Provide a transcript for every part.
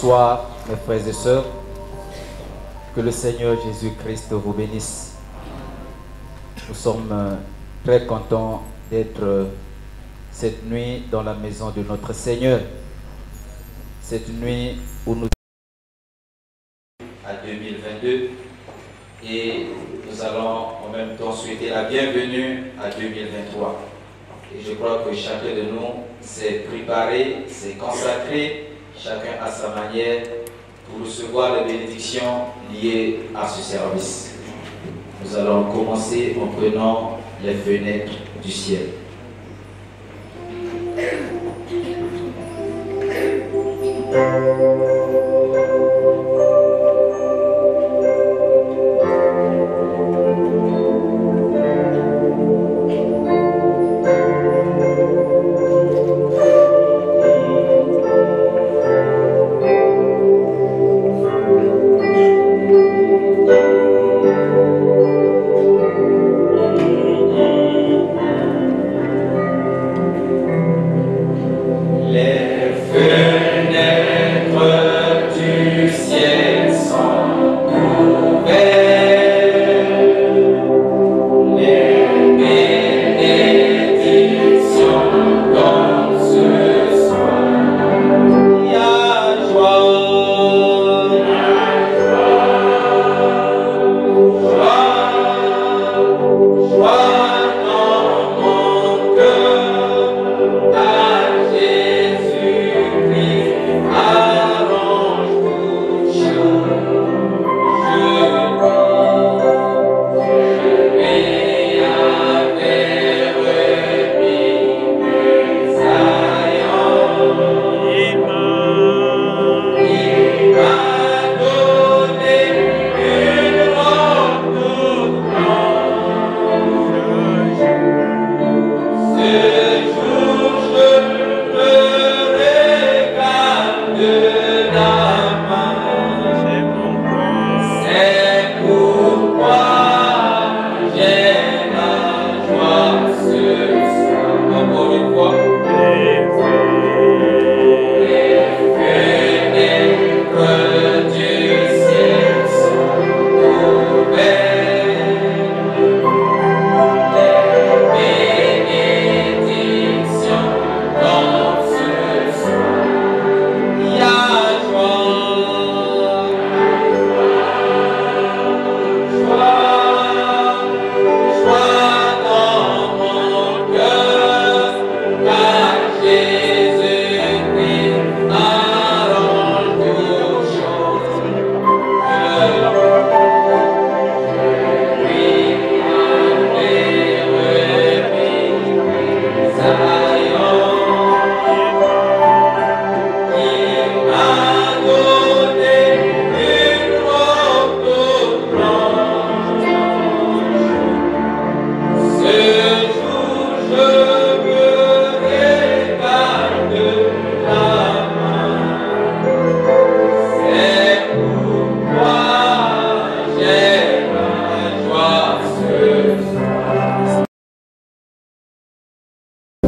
Bonsoir mes frères et sœurs, que le Seigneur Jésus-Christ vous bénisse. Nous sommes très contents d'être cette nuit dans la maison de notre Seigneur. Cette nuit où nous sommes à 2022 et nous allons en même temps souhaiter la bienvenue à 2023. Et je crois que chacun de nous s'est préparé, s'est consacré, chacun à sa manière, pour recevoir les bénédictions liées à ce service. Nous allons commencer en prenant les fenêtres du ciel.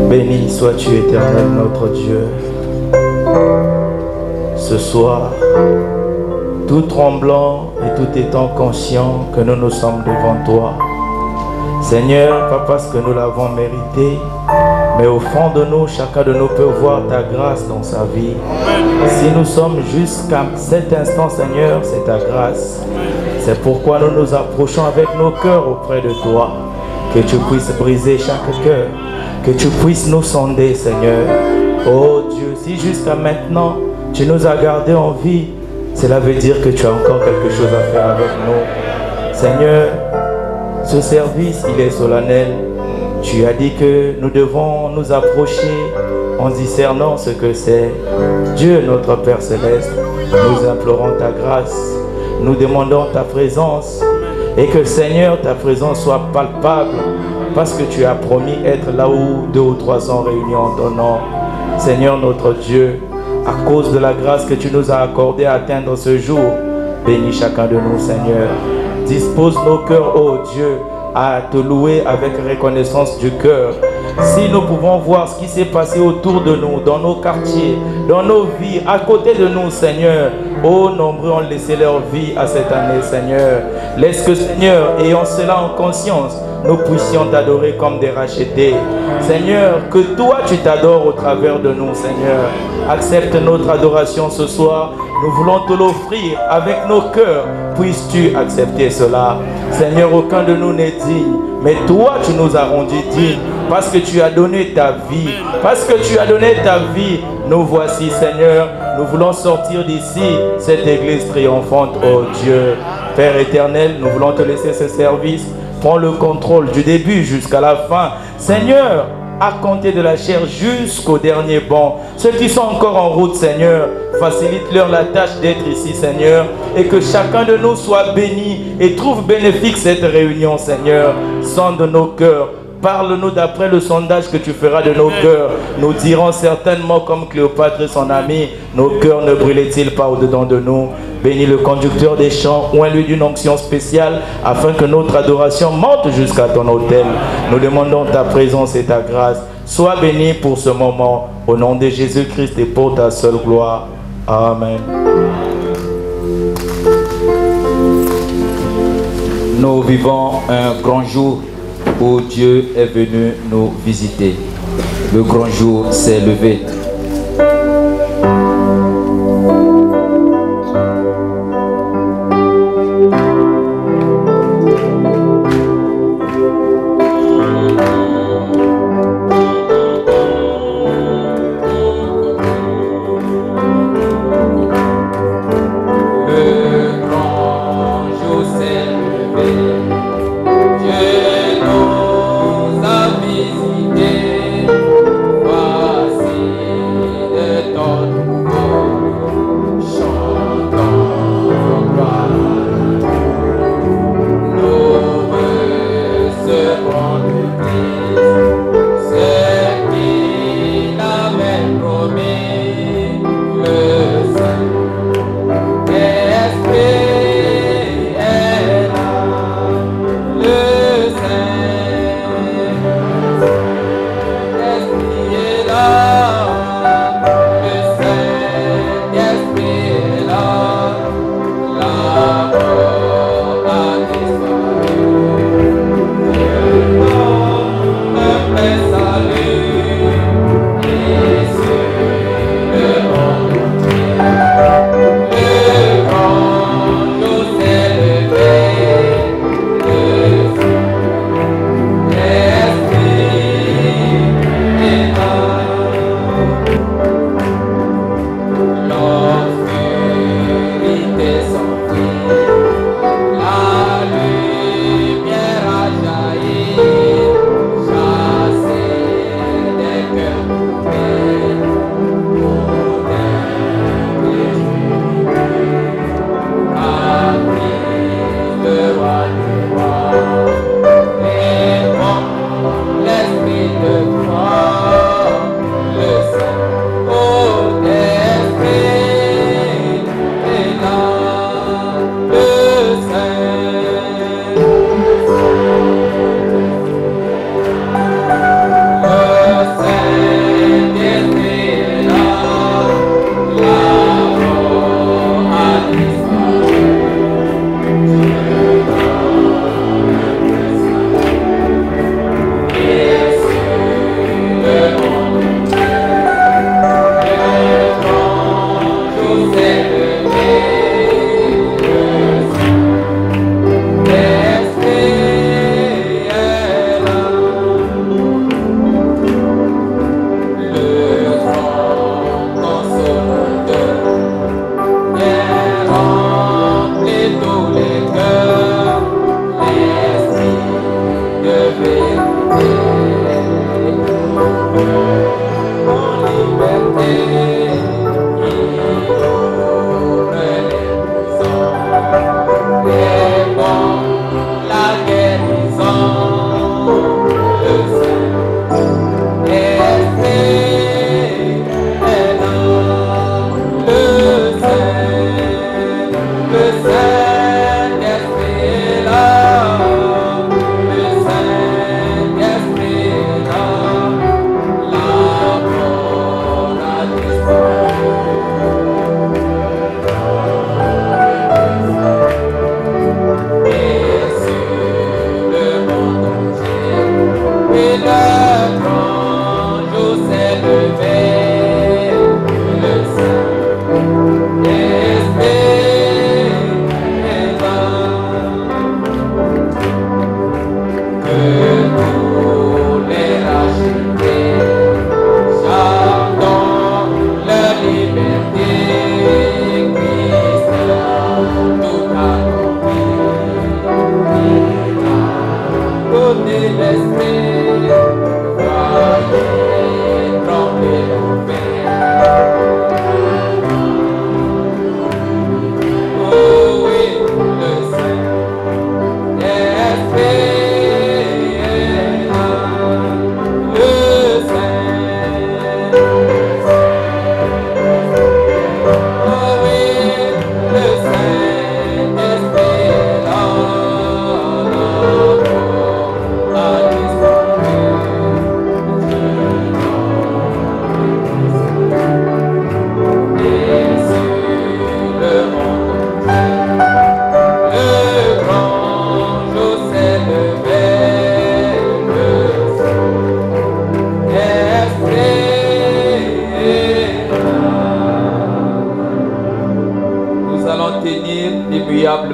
Béni sois-tu, éternel notre Dieu. Ce soir, tout tremblant et tout étant conscient que nous sommes devant toi. Seigneur, pas parce que nous l'avons mérité, mais au fond de nous, chacun de nous peut voir ta grâce dans sa vie. Si nous sommes jusqu'à cet instant, Seigneur, c'est ta grâce. C'est pourquoi nous nous approchons avec nos cœurs auprès de toi. Que tu puisses briser chaque cœur. Que tu puisses nous sonder, Seigneur. Oh Dieu, si jusqu'à maintenant, tu nous as gardés en vie, cela veut dire que tu as encore quelque chose à faire avec nous. Seigneur, ce service, il est solennel. Tu as dit que nous devons nous approcher en discernant ce que c'est. Dieu, notre Père Céleste, nous implorons ta grâce. Nous demandons ta présence. Et que, Seigneur, ta présence soit palpable. Parce que tu as promis être là où 2 ou 3 sont réunis en ton nom. Seigneur notre Dieu, à cause de la grâce que tu nous as accordée à atteindre ce jour, bénis chacun de nous, Seigneur. Dispose nos cœurs, ô Dieu, à te louer avec reconnaissance du cœur. Si nous pouvons voir ce qui s'est passé autour de nous, dans nos quartiers, dans nos vies, à côté de nous, Seigneur, oh, nombreux ont laissé leur vie à cette année, Seigneur. Laisse que, Seigneur, ayant cela en conscience, nous puissions t'adorer comme des rachetés. Seigneur, que toi tu t'adores au travers de nous, Seigneur. Accepte notre adoration ce soir. Nous voulons te l'offrir avec nos cœurs. Puisses-tu accepter cela? Seigneur, aucun de nous n'est digne, mais toi tu nous as rendus dignes. Parce que tu as donné ta vie. Parce que tu as donné ta vie. Nous voici, Seigneur. Nous voulons sortir d'ici, cette église triomphante, oh Dieu. Père éternel, nous voulons te laisser ce service. Prends le contrôle du début jusqu'à la fin. Seigneur, à compter de la chair jusqu'au dernier banc. Ceux qui sont encore en route, Seigneur, facilite-leur la tâche d'être ici, Seigneur. Et que chacun de nous soit béni et trouve bénéfique cette réunion, Seigneur. Sonde nos cœurs. Parle-nous d'après le sondage que tu feras de nos cœurs. Nous dirons certainement comme Cléopâtre et son ami, nos cœurs ne brûlaient-ils pas au-dedans de nous? Bénis le conducteur des chants, oins-lui d'une onction spéciale, afin que notre adoration monte jusqu'à ton autel. Nous demandons ta présence et ta grâce. Sois béni pour ce moment, au nom de Jésus-Christ et pour ta seule gloire. Amen. Nous vivons un grand jour où Dieu est venu nous visiter. Le grand jour s'est levé.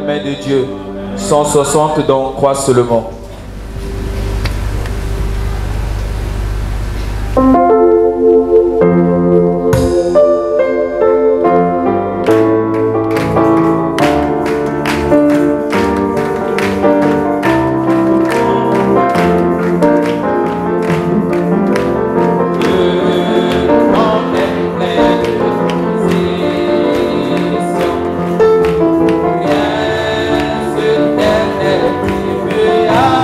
Main de Dieu. 160 dont on croit seulement. Yeah.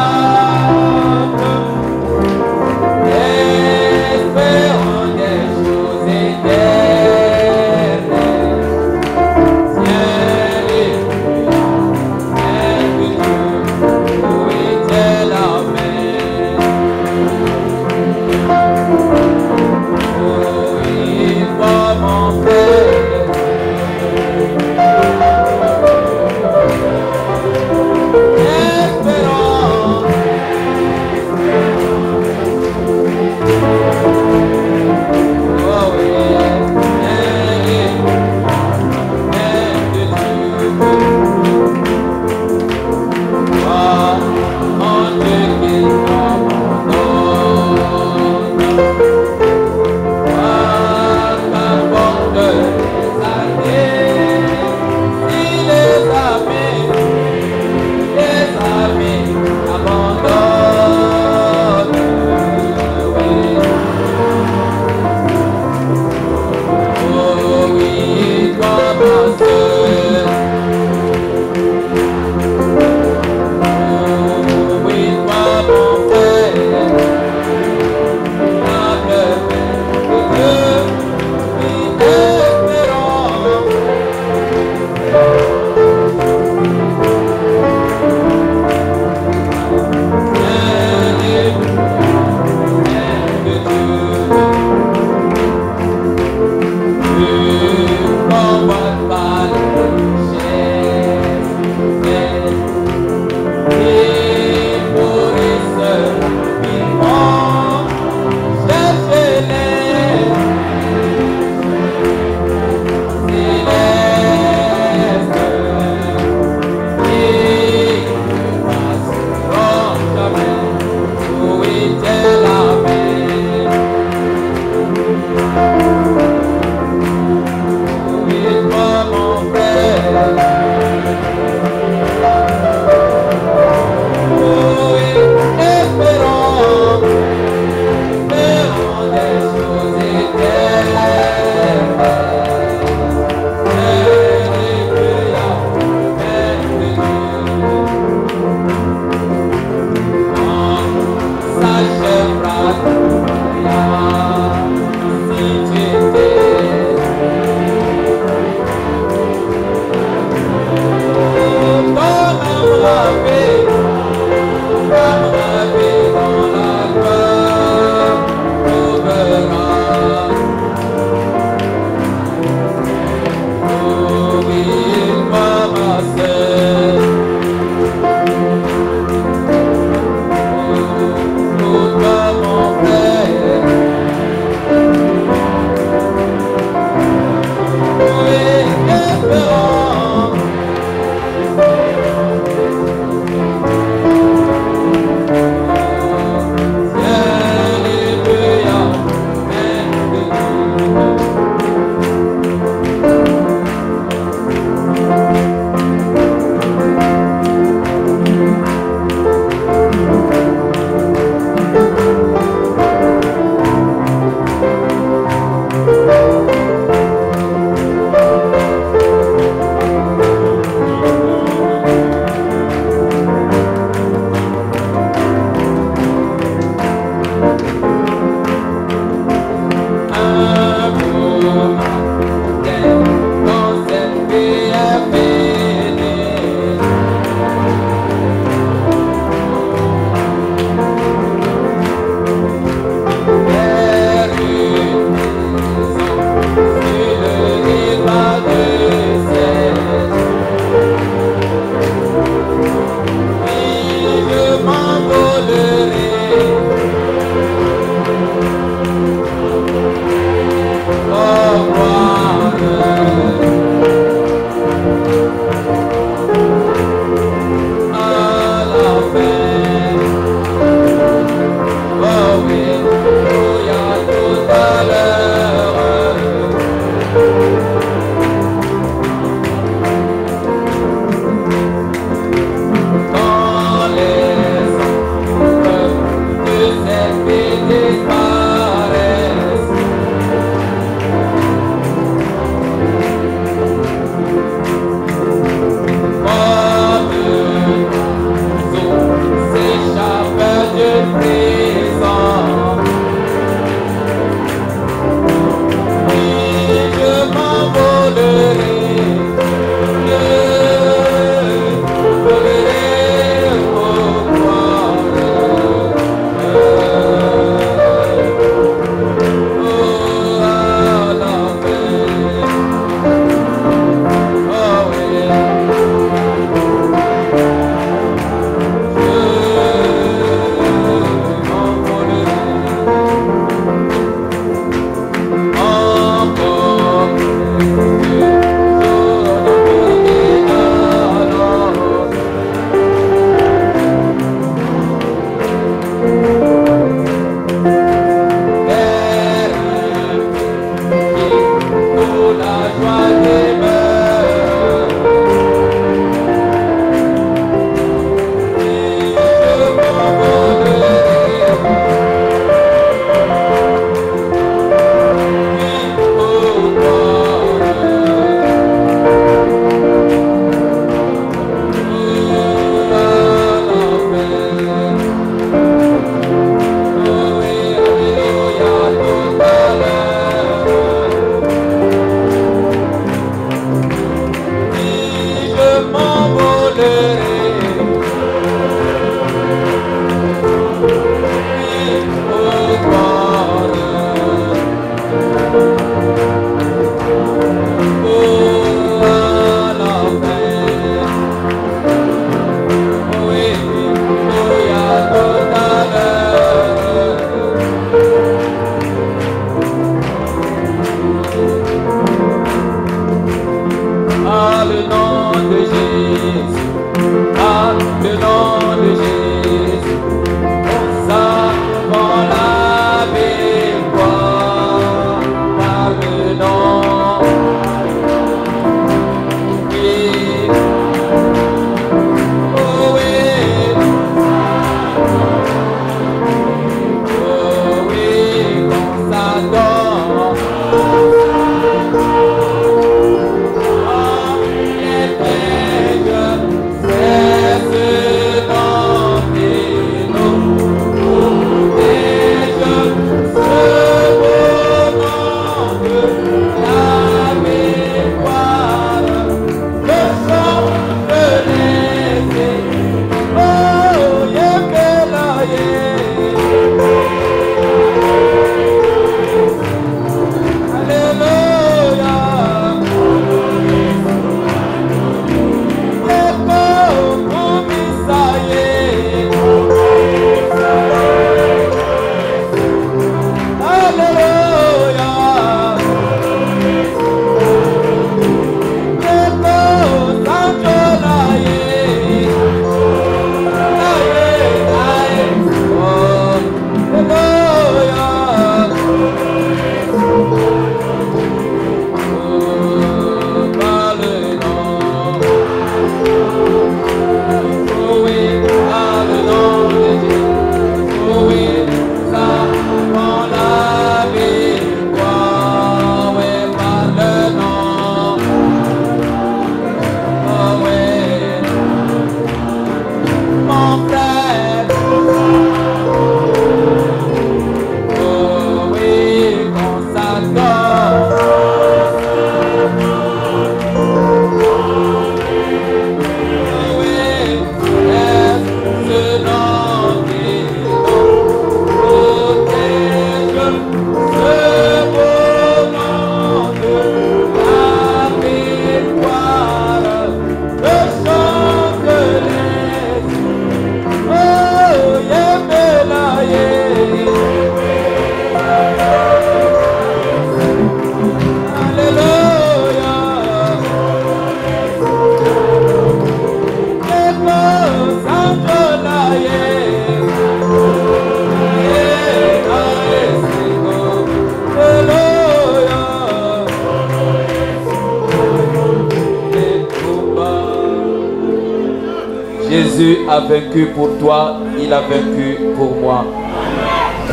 Jésus a vaincu pour toi, il a vaincu pour moi.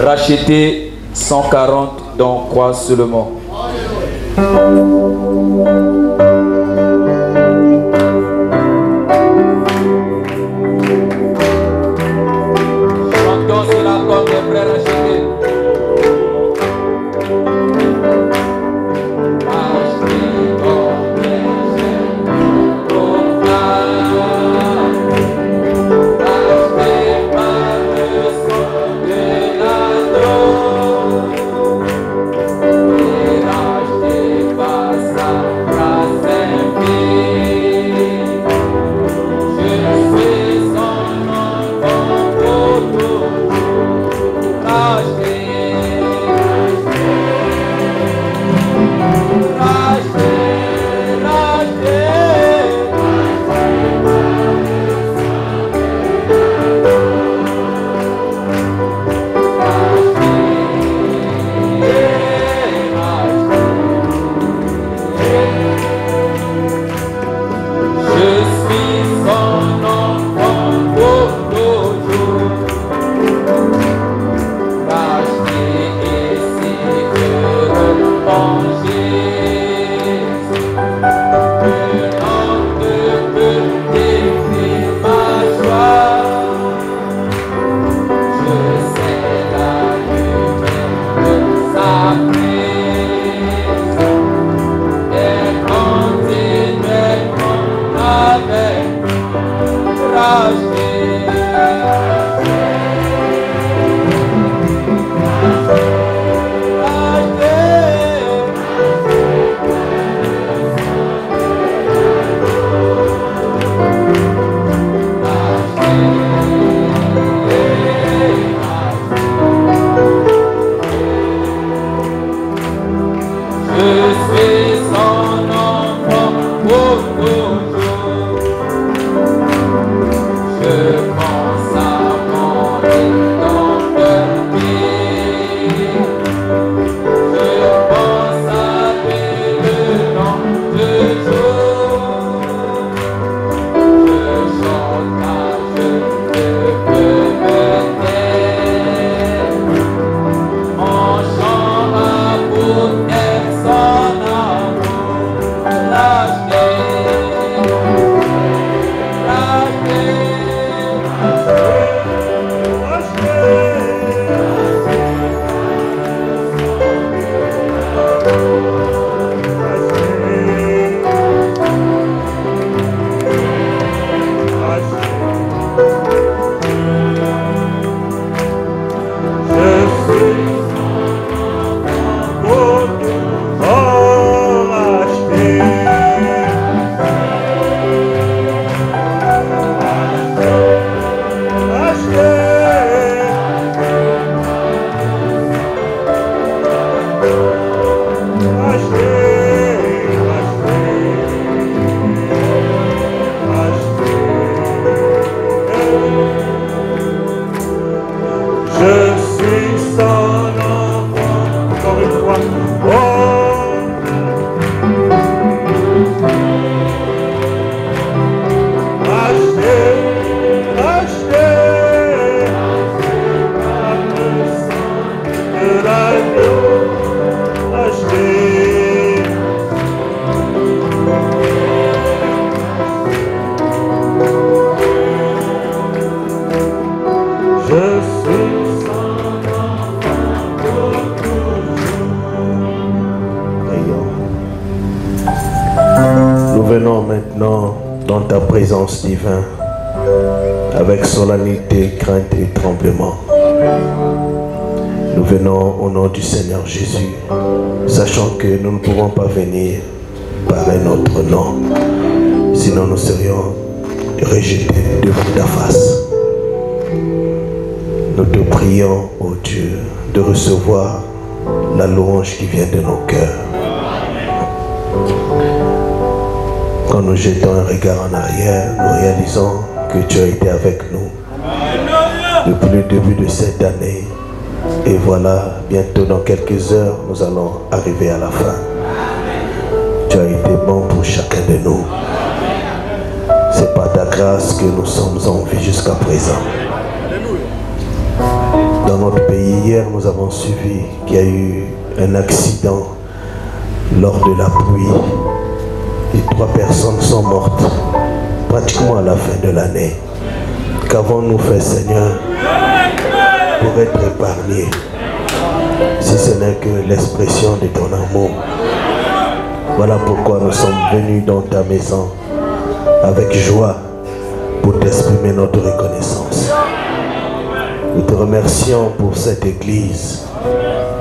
Racheté 140 dont croix seulement. Chantons sur la corde des frères rachetés. Divin, avec solennité, crainte et tremblement. Nous venons au nom du Seigneur Jésus, sachant que nous ne pouvons pas venir par un autre nom, sinon nous serions rejetés devant ta face. Nous te prions, ô Dieu, de recevoir la louange qui vient de nos cœurs. Quand nous jetons un regard en arrière, nous réalisons que tu as été avec nous depuis le début de cette année. Et voilà, bientôt dans quelques heures, nous allons arriver à la fin. Tu as été bon pour chacun de nous. C'est par ta grâce que nous sommes en vie jusqu'à présent. Dans notre pays, hier, hier, nous avons suivi qu'il y a eu un accident lors de la pluie et 3 personnes sont mortes pratiquement à la fin de l'année. Qu'avons-nous fait, Seigneur, pour être épargnés, si ce n'est que l'expression de ton amour? Voilà pourquoi nous sommes venus dans ta maison avec joie pour t'exprimer notre reconnaissance. Nous te remercions pour cette église,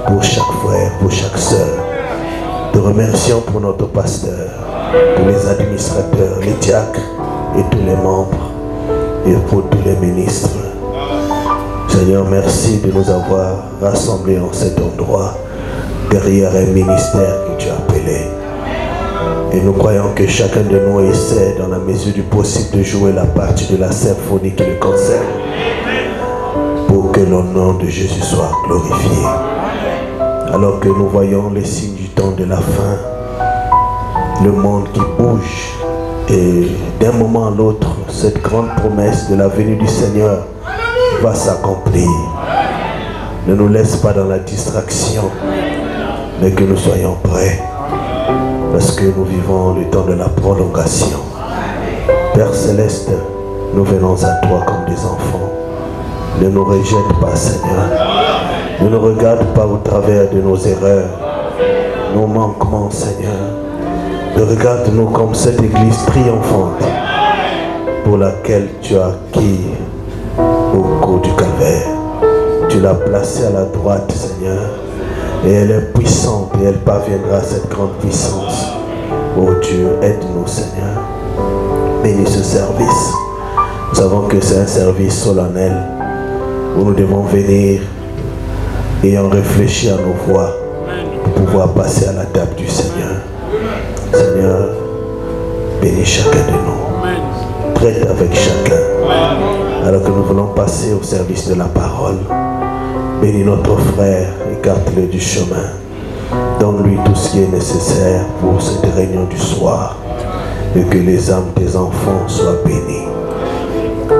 pour chaque frère, pour chaque sœur. Nous te remercions pour notre pasteur, pour les administrateurs, les diacres et tous les membres, et pour tous les ministres. Seigneur, merci de nous avoir rassemblés en cet endroit, derrière un ministère que tu as appelé. Et nous croyons que chacun de nous essaie, dans la mesure du possible, de jouer la partie de la symphonie qui le concerne, pour que le nom de Jésus soit glorifié. Alors que nous voyons les signes du temps de la fin, le monde qui bouge, et d'un moment à l'autre, cette grande promesse de la venue du Seigneur va s'accomplir. Ne nous laisse pas dans la distraction, mais que nous soyons prêts, parce que nous vivons le temps de la prolongation. Père Céleste, nous venons à toi comme des enfants. Ne nous rejette pas, Seigneur. Ne nous regarde pas au travers de nos erreurs, nos manquements, Seigneur. Ne regarde-nous comme cette église triomphante pour laquelle tu as acquis au cours du calvaire. Tu l'as placée à la droite, Seigneur, et elle est puissante et elle parviendra à cette grande puissance. Oh Dieu, aide-nous, Seigneur. Bénis ce service. Nous savons que c'est un service solennel où nous devons venir ayant réfléchi à nos voix pour pouvoir passer à la table du Seigneur. Seigneur, bénis chacun de nous. Traite avec chacun. Alors que nous voulons passer au service de la parole. Bénis notre frère, écarte-le du chemin. Donne-lui tout ce qui est nécessaire pour cette réunion du soir. Et que les âmes des enfants soient bénies.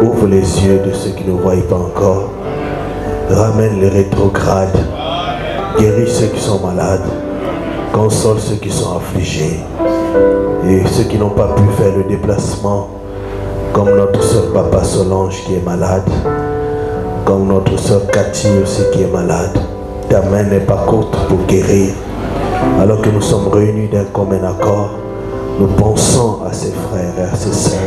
Ouvre les yeux de ceux qui ne voient pas encore. Ramène les rétrogrades. Guéris ceux qui sont malades. Console ceux qui sont affligés. Et ceux qui n'ont pas pu faire le déplacement, comme notre soeur Papa Solange qui est malade, comme notre soeur Cathy aussi qui est malade. Ta main n'est pas courte pour guérir. Alors que nous sommes réunis d'un commun accord, nous pensons à ces frères et à ces sœurs.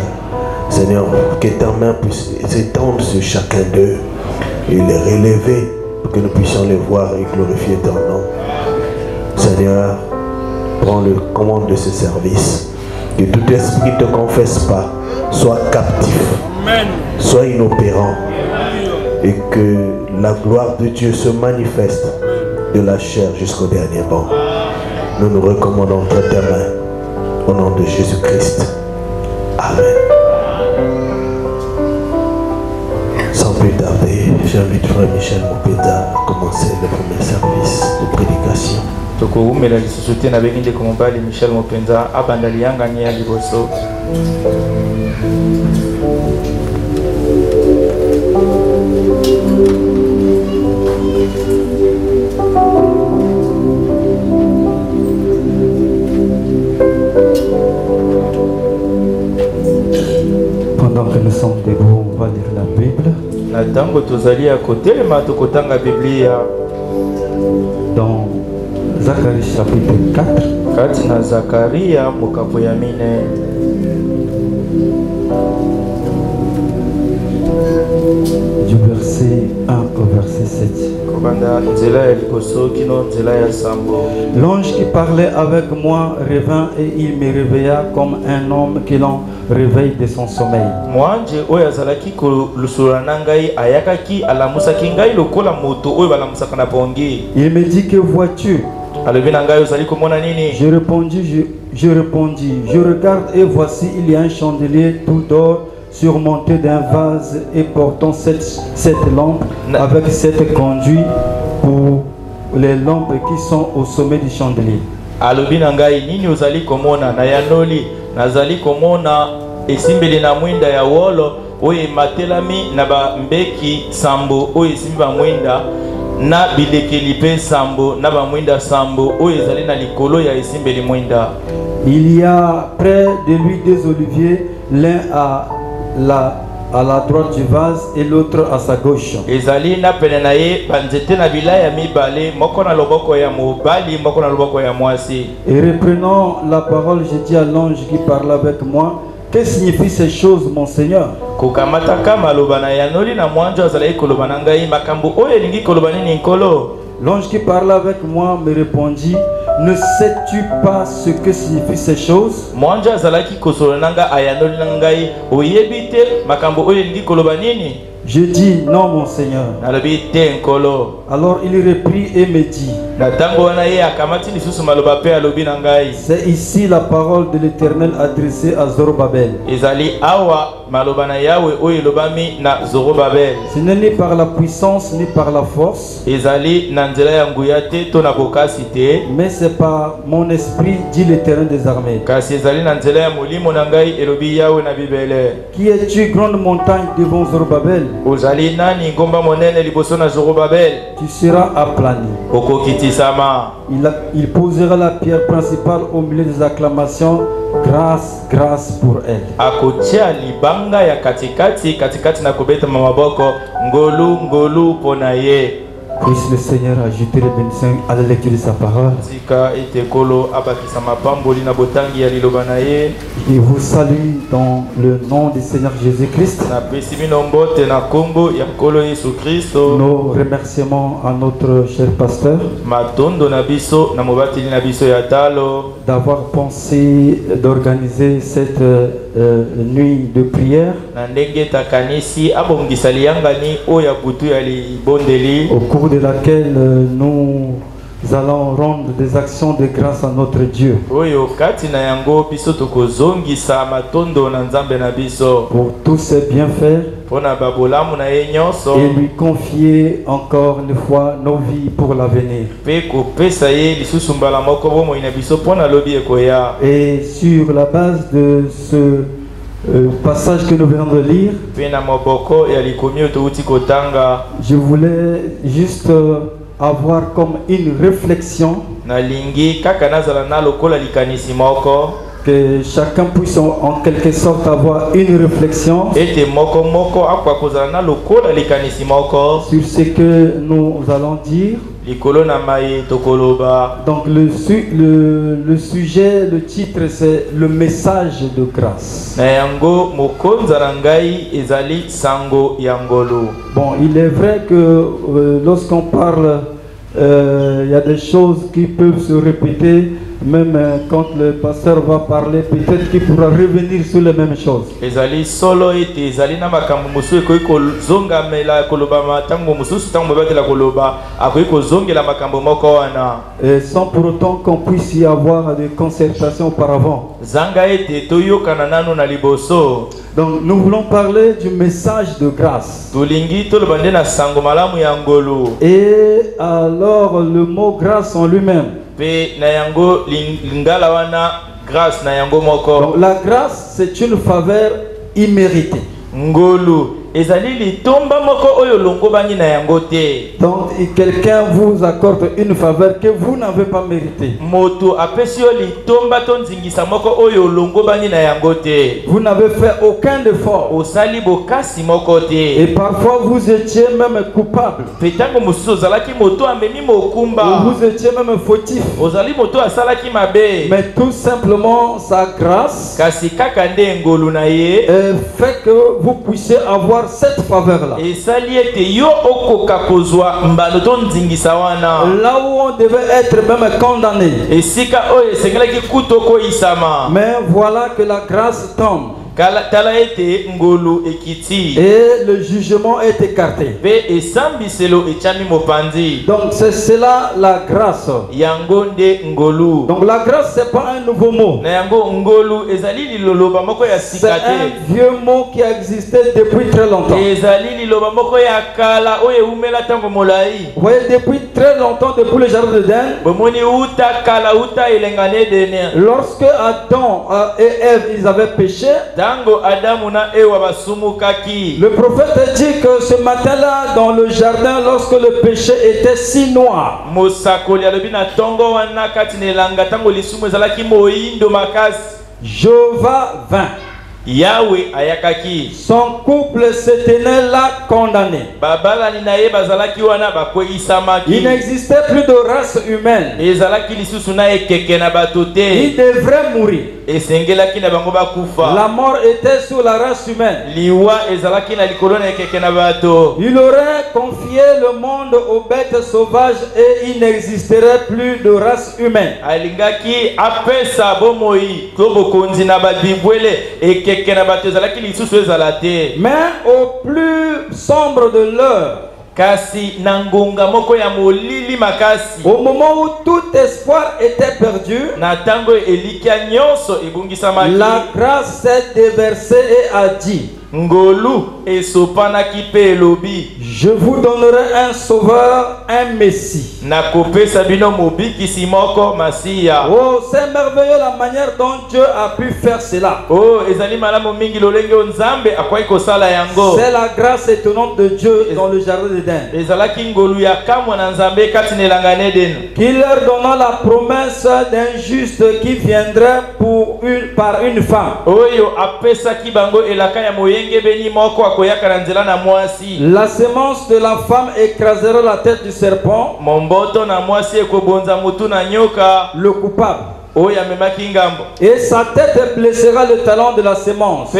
Seigneur, que ta main puisse s'étendre sur chacun d'eux et les relever pour que nous puissions les voir et glorifier ton nom. Seigneur, prends le commande de ce service. Que tout esprit ne te confesse pas, soit captif, soit inopérant, et que la gloire de Dieu se manifeste de la chair jusqu'au dernier banc. Nous nous recommandons entre tes mains, au nom de Jésus-Christ. Amen. Sans plus tarder, j'invite Frère Michel Mopeta à commencer le premier service de prédication. Tokoumela lisusu na bengi ndeko mobali Michel Mopenza abandali yangani ya liboso. Pendant que nous sommes debout, on va lire la Bible. Na tango tozali ya kotelema tokotanga Biblia dans Zacharie chapitre 4. Kati na Zakaria mokapo ya mine. Du verset 1 au verset 7. Kobanda nzela ya likoso kino nzela ya sambo. L'ange qui parlait avec moi revint et il me réveilla comme un homme que l'on réveille de son sommeil. Mwanje oyo azalaki kolusula na ngai ayakaki alamusaki ngai lokola moto oyo balamusaka na pongi. Il me dit, que vois-tu? Je répondis, je regarde et voici il y a un chandelier tout d'or surmonté d'un vase et portant sept lampes avec 7 conduits pour les lampes qui sont au sommet du chandelier. Alobi nangai nini uzali komona na yanoli nazali komona esimbeli na mwinda ya wolo oye matelami na ba mbeki sambo oye simba mwinda na bilekeli pe sambo na ba mwinda sambo oyo ezali na likolo ya esimbeli mwinda. Il y a près de lui deux oliviers, l'un à la droite du vase et l'autre à sa gauche. Ezali na pene na ye banzete na bilaya mibale, moko na loboko ya mobali, moko na loboko ya mwasi. Et reprenant la parole, j'ai dit à l'ange qui parlait avec moi, que signifient ces choses, mon Seigneur? Kukamata kama lobana ya noli na mwanjo azali kolobana ngai makambo oyo elingi kolobani ni nkolo. L'ange qui parlait avec moi me répondit, ne sais-tu pas ce que signifient ces choses? Mwanjo azalaki kosolonanga ayanoli na ngai oyebi te makambo oyo elingi kolobani ni? Je dis non, mon Seigneur. Nalobi te nkolo. Alors il reprit et me dit, c'est ici la parole de l'Éternel adressée à Zorobabel. Ce n'est ni par la puissance ni par la force, mais c'est par mon esprit, dit l'Éternel des armées. Qui es-tu, grande montagne devant Zorobabel? Tu seras aplani. Il posera la pierre principale au milieu des acclamations. Grâce, grâce pour elle. Puisse le Seigneur ajouter les bénédictions à la lecture de sa parole. Je vous salue dans le nom du Seigneur Jésus-Christ. Nos remerciements à notre cher pasteur d'avoir pensé d'organiser cette nuit de prière au cours de laquelle nous allons rendre des actions de grâce à notre Dieu pour tous ses bienfaits et lui confier encore une fois nos vies pour l'avenir. Et sur la base de ce passage que nous venons de lire, je voulais juste avoir comme une réflexion que chacun puisse en quelque sorte avoir une réflexion sur ce que nous allons dire. Donc le sujet, le titre, c'est le message de grâce. Bon, il est vrai que lorsqu'on parle, il y a des choses qui peuvent se répéter. Même quand le pasteur va parler, peut-être qu'il pourra revenir sur les mêmes choses. Et sans pour autant qu'on puisse y avoir des concertations auparavant. Donc nous voulons parler du message de grâce. Et alors le mot grâce en lui-même. Donc, la grâce, c'est une faveur imméritée. Donc quelqu'un vous accorde une faveur que vous n'avez pas méritée. Vous n'avez fait aucun effort. Et parfois vous étiez même coupable. Vous étiez même fautif. Mais tout simplement sa grâce fait que vous puissiez avoir cette faveur-là. Là où on devait être même condamné. Mais voilà que la grâce tombe. Et le jugement est écarté. Donc c'est cela la grâce. Donc la grâce, c'est pas un nouveau mot. C'est un vieux mot qui a existé depuis très longtemps. Vous voyez, depuis très longtemps, depuis le jardin d'Éden, lorsque Adam et Ève ils avaient péché, Le prophète dit que ce matin-là, dans le jardin, lorsque le péché était si noir, Jéhovah vint. Yahweh ayakaki. Son couple s'était là condamné. Il n'existait plus de race humaine. Il devrait mourir. La mort était sur la race humaine. Il aurait confié le monde aux bêtes sauvages et il n'existerait plus de race humaine. Mais au plus sombre de l'heure, au moment où tout espoir était perdu, la grâce s'est déversée et a dit: je vous donnerai un sauveur, un messie. Oh, c'est merveilleux la manière dont Dieu a pu faire cela. C'est la grâce étonnante de Dieu dans le jardin d'Éden, qui leur donna la promesse d'un juste qui viendrait par une femme. La semence de la femme écrasera la tête du serpent, le coupable. Et sa tête blessera le talon de la semence,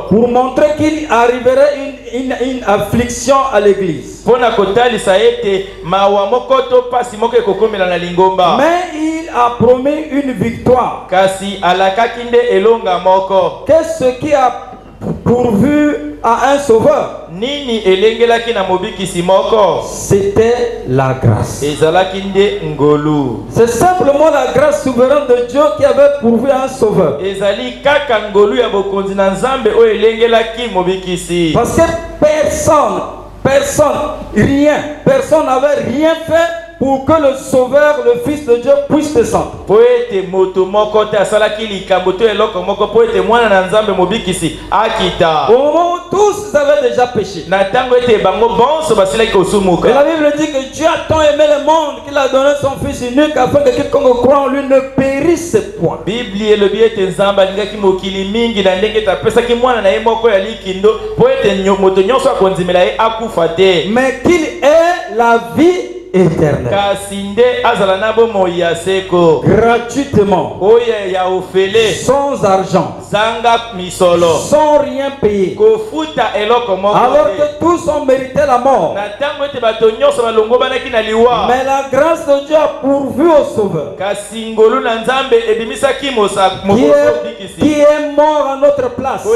pour montrer qu'il arriverait une affliction à l'église. Mais il a promis une victoire. Qu'est-ce qui a pourvu à un sauveur? C'était la grâce. C'est simplement la grâce souveraine de Dieu qui avait pourvu à un sauveur. Parce que personne n'avait rien fait pour que le sauveur, le Fils de Dieu, puisse descendre. Au moment où tous avaient déjà péché. Et la Bible dit que Dieu a tant aimé le monde qu'il a donné son Fils unique afin que quiconque croit en lui ne périsse point. Mais qu'il ait la vie éternel, gratuitement, sans argent, sans rien payer, alors que tous ont mérité la mort. Mais la grâce de Dieu a pourvu au sauveur, qui est mort à notre place,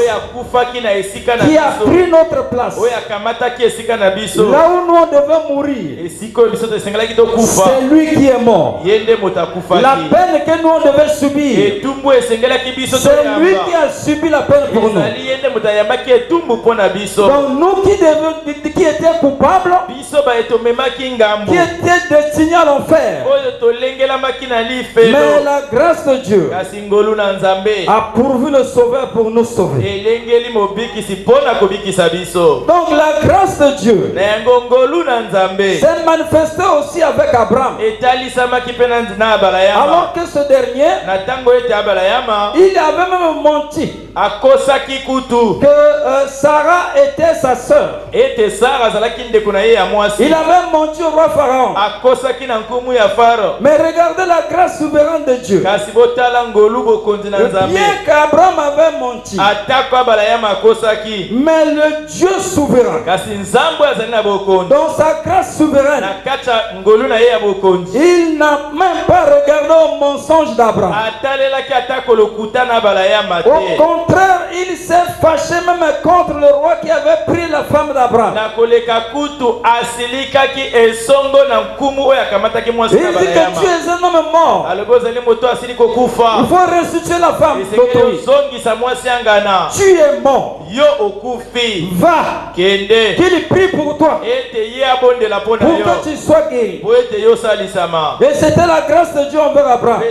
qui a pris notre place, là où nous devons mourir. C'est lui qui est mort. La peine que nous devons subir, c'est lui qui a subi la peine pour nous. Donc nous qui étions coupables, qui étaient destinés à l'enfer, mais la grâce de Dieu a pourvu le sauveur pour nous sauver. Donc la grâce de Dieu s'est manifestée aussi avec Abraham. Alors que ce dernier, il avait même menti que Sarah était sa sœur. Il avait menti au roi Pharaon. Mais regardez la grâce souveraine de Dieu. Bien qu'Abraham avait menti, mais le Dieu souverain, dans sa grâce souveraine, il n'a même pas regardé au mensonge d'Abraham. Au contraire, il s'est fâché même contre le roi qui avait pris la femme d'Abraham. Il dit que tu es un homme mort. Il faut restituer la femme d'autrui. Tu es mort. Va, qu'il prie pour toi, pour que tu sois sois guéri. Et c'était la grâce de Dieu envers Abraham.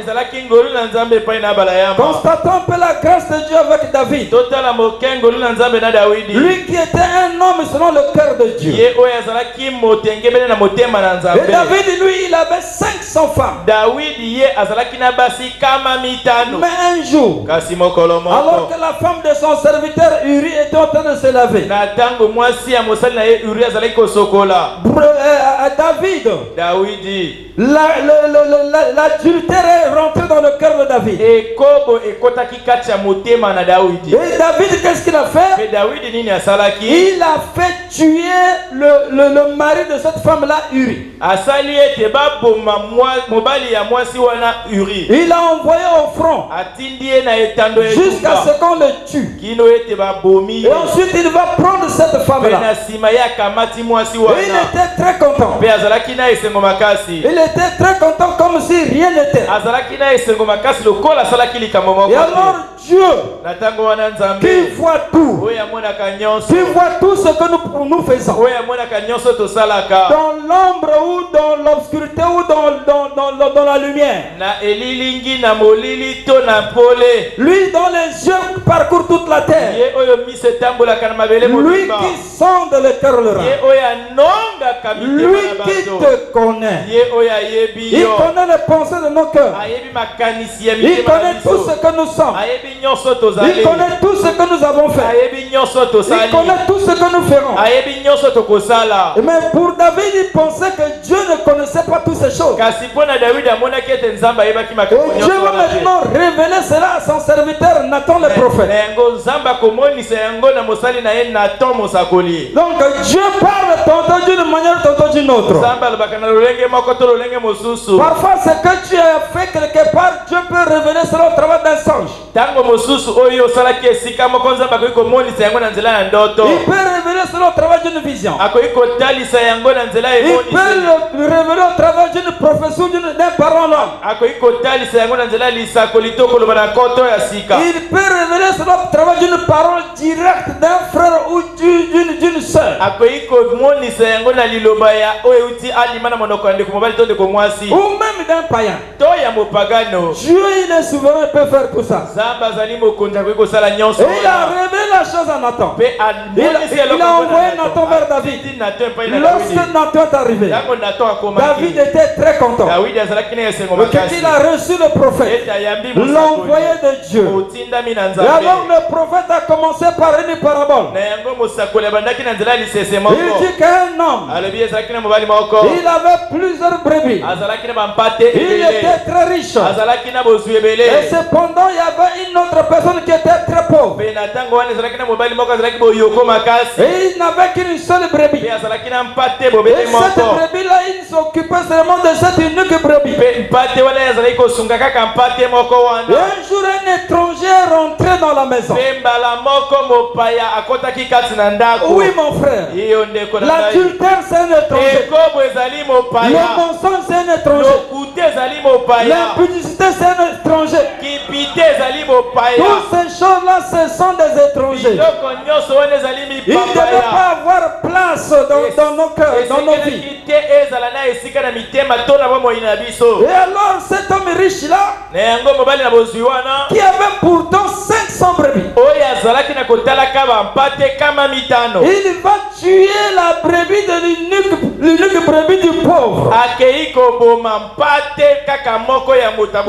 Constatons un peu la grâce de Dieu avec David. Lui qui était un homme selon le cœur de Dieu. Et David, lui, il avait 500 femmes. Mais un jour, alors que la femme de son serviteur Uri était en train de se laver, David, l'adultère est rentré dans le cœur de David. Et David, qu'est-ce qu'il a fait? Il a fait tuer le mari de cette femme-là, Uri. Il a envoyé au front jusqu'à ce qu'on le tue. Et ensuite il va prendre cette femme-là. Et il était très content. Il était très content comme si rien n'était. Et alors Dieu, qui voit tout, qui voit tout ce que nous faisons, dans l'ombre ou dans l'obscurité ou dans la lumière, lui dont les yeux parcourent toute la terre, lui qui sonde le cœur le rang, lui qui te connaît, il connaît les pensées de nos cœurs, il connaît tout ce que nous sommes, il connaît tout ce que nous avons fait, il connaît tout ce que nous ferons. Mais pour David, il pensait que Dieu ne connaissait pas toutes ces choses. Et Dieu va maintenant révéler cela à son serviteur Nathan le prophète. Donc Dieu parle tantôt d'une manière, tantôt d'une autre. Parfois ce que tu as fait quelque part, Dieu peut révéler cela au travers d'un songe. Il peut révéler cela au travers d'une vision. Il peut le révéler au travers d'une prophétie, d'un parole. Il peut révéler cela au travers d'une parole directe d'un frère ou d'une soeur. Ou même d'un païen. Dieu, il est souverain, il peut faire tout ça. Et il a révélé la chose à Nathan. Il a envoyé Nathan vers David. Lorsque Nathan est arrivé, David était très content. Quand il a reçu le prophète, l'envoyé de Dieu. Et alors le prophète a commencé par une parabole. Il dit qu'un homme, il avait plusieurs brebis. Il était très riche. Et cependant, il y avait une autre personne qui était très pauvre. Et il n'avait qu'une seule brebis. Et cette brebis-là, il s'occupait seulement de cette unique brebis. Et un jour, un étranger est rentré dans la maison. Oui, mon frère. L'adultère, c'est un étranger. Le mensonge, c'est un étranger. L'impudicité, c'est un étranger. Toutes ces choses-là, ce sont des étrangers. Ils ne devaient pas avoir place dans nos cœurs, dans nos vies. Et alors, cet homme riche-là, qui avait pourtant 500 brebis, il va tuer la brebis de l'unique brebis du pauvre.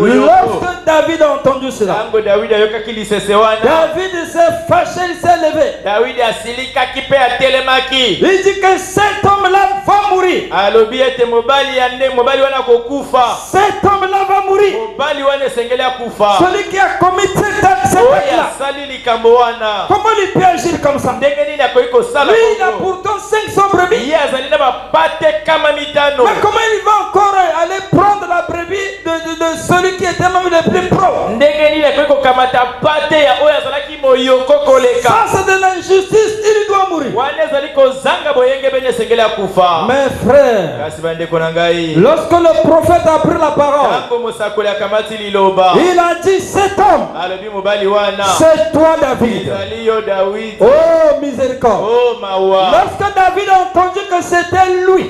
Lorsque David a entendu cela, David s'est fâché, il s'est levé. Il dit que cet homme-là va mourir. Cet homme-là va mourir. Celui qui a commis cet acte-là, comment il peut agir comme ça? Lui, il a pourtant 500 brebis. Mais comment il va encore aller prendre la brebis de celui qui était même le plus pauvre? Ça, c'est de l'injustice, il doit mourir. Mes frères, lorsque le prophète a pris la parole, il a dit cet homme, c'est toi David. Oh miséricorde. Lorsque David a entendu que c'était lui,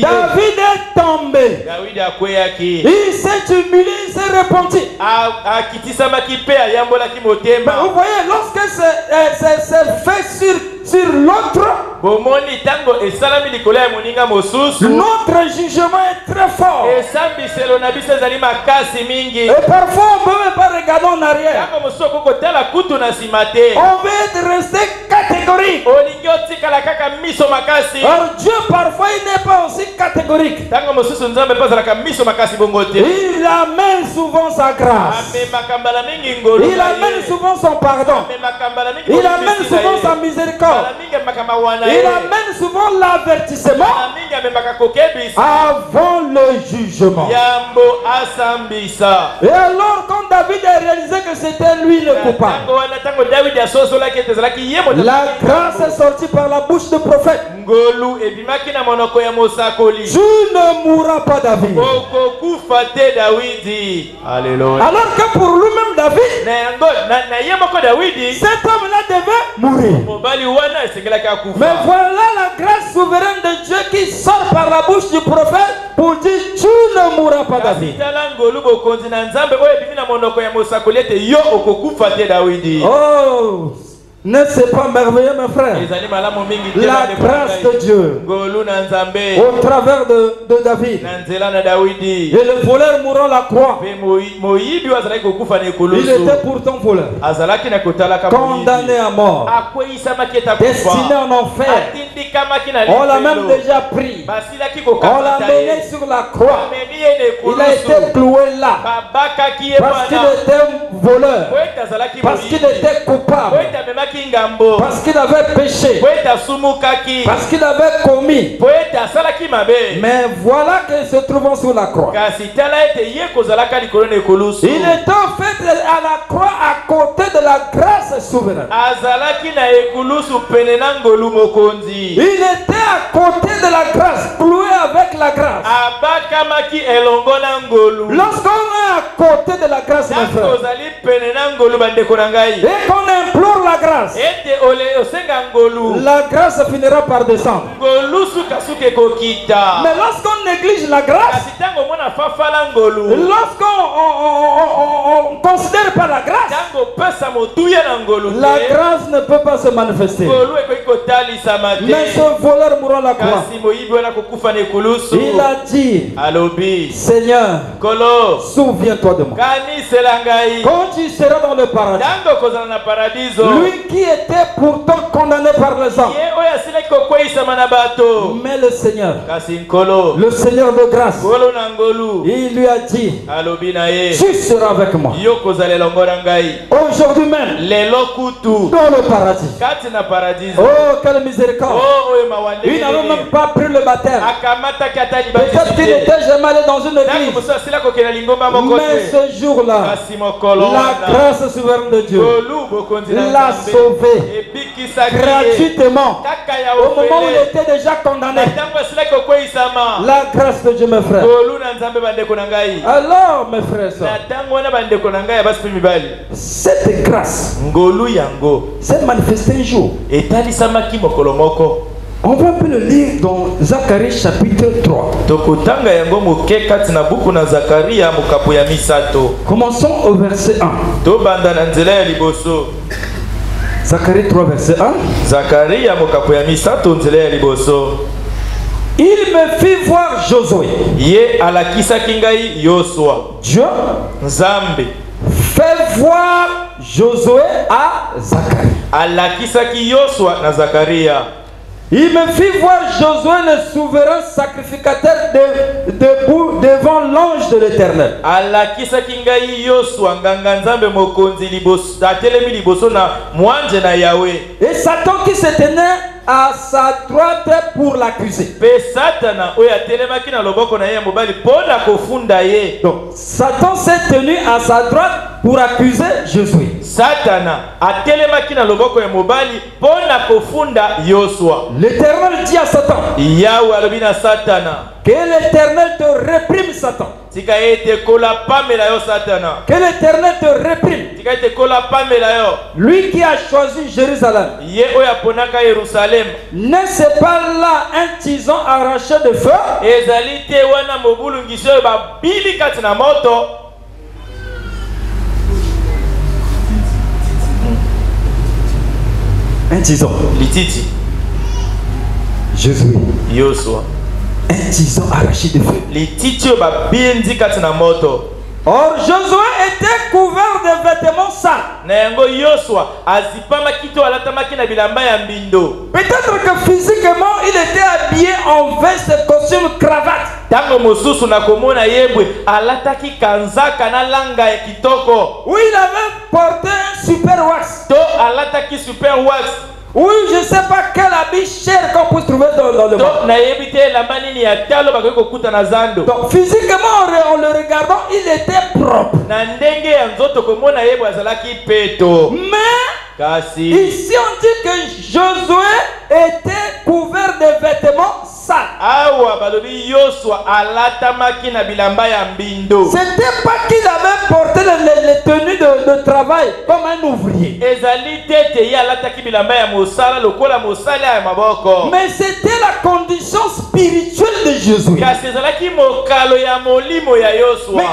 David est tombé. Il s'est humilié, il s'est repenti. Mais vous voyez, lorsque c'est fait sur l'autre, notre jugement est très fort. Et parfois on ne peut même pas regarder en arrière. On veut rester catégorique. Alors Dieu parfois il n'est pas aussi catégorique. Il amène souvent sa grâce. Il amène souvent son pardon. Il amène souvent sa miséricorde. Il amène souvent l'avertissement avant le jugement. Et alors quand David a réalisé que c'était lui le coupable, la grâce est sortie par la bouche du prophète. Tu ne mourras pas, David. Alléluia. Alors que pour lui-même David, cet homme-là devait mourir. Mais voilà la grâce souveraine de Dieu qui sort par la bouche du prophète pour dire tu ne mourras pas, David. Oh, n'est-ce pas merveilleux, mes frères? La grâce de Dieu au travers de David. Et le voleur mourant la croix, il était pourtant voleur, condamné à mort, destiné en enfer. On l'a même déjà pris. On l'a mené sur la croix. Il a été cloué là parce qu'il était voleur, parce qu'il était coupable, parce qu'il avait péché, parce qu'il avait commis. Mais voilà qu'il se trouvant sur la croix. Il était en fait à la croix à côté de la grâce souveraine. Il était à côté de la grâce, cloué avec la grâce. Lorsqu'on est à côté de la grâce, mes frères, et qu'on implore la grâce, la grâce finira par descendre. Mais lorsqu'on néglige la grâce, lorsqu'on considère pas la grâce, la grâce ne peut pas se manifester. Mais ce voleur mourant la croix, il a dit, Seigneur, souviens-toi de moi quand tu seras dans le paradis. Lui qui était pourtant condamné par les hommes, mais le Seigneur de grâce, il lui a dit, tu seras avec moi aujourd'hui même dans le paradis. Oh, quelle miséricorde. Il n'avait même pas pris le baptême. Peut-être qu'il n'était jamais allé dans une église, mais ce jour-là, la grâce souveraine de Dieu l'a sauvé gratuitement au moment où il était déjà condamné. La grâce de Dieu, mes frères. Alors, mes frères et sœurs, cette grâce s'est manifestée un jour. On va un peu le lire dans Zacharie chapitre 3. Commençons au verset 1. Zacharie 3 verset 1. Il me fit voir Josué. Dieu fait voir Josué à Zacharie. Il me fit voir Josué le souverain sacrificateur debout devant l'ange de l'Éternel. Et Satan qui se tenait à sa droite pour l'accuser. Donc Satan s'est tenu à sa droite pour accuser Josué. Satana atelemaki na loboko ya mobali pona kofunda Yosua. L'Éternel dit à Satan, Yahweh alobi na Satana, que l'Éternel te réprime, Satan. tika ete kola pamela yo Satana. Que l'Éternel te réprime. Tika ete kola pamela yo. Lui qui a choisi Jérusalem. Ye oya ponaka Yerusalem. N'est-ce pas là un tison arraché de feu? Ezali te wana mobulu ngiso ba bili kati na moto. Un tison. Lititi. Jésus. Yosua. Un tison arraché de feu. Lititi ba bindi kati na moto. Or Josué était couvert de vêtements sales. Na yango Yosua azipama kito alatamaki na bilamba ya mbindo. Peut-être que physiquement il était habillé en veste, costume, cravate. Tango mosusu na komona yebwe alataki kanzaka na langa ya kitoko. Oui, il avait porté un super wax. To alataki super wax. Oui, je ne sais pas quel habit cher qu'on peut trouver dans le monde. Donc physiquement, en le regardant, il était propre. Mais ici on dit que Josué était couvert de vêtements sales. C'était pas qu'il avait porté les tenues de travail comme un ouvrier. Mais c'était la condition spirituelle de Josué. Mais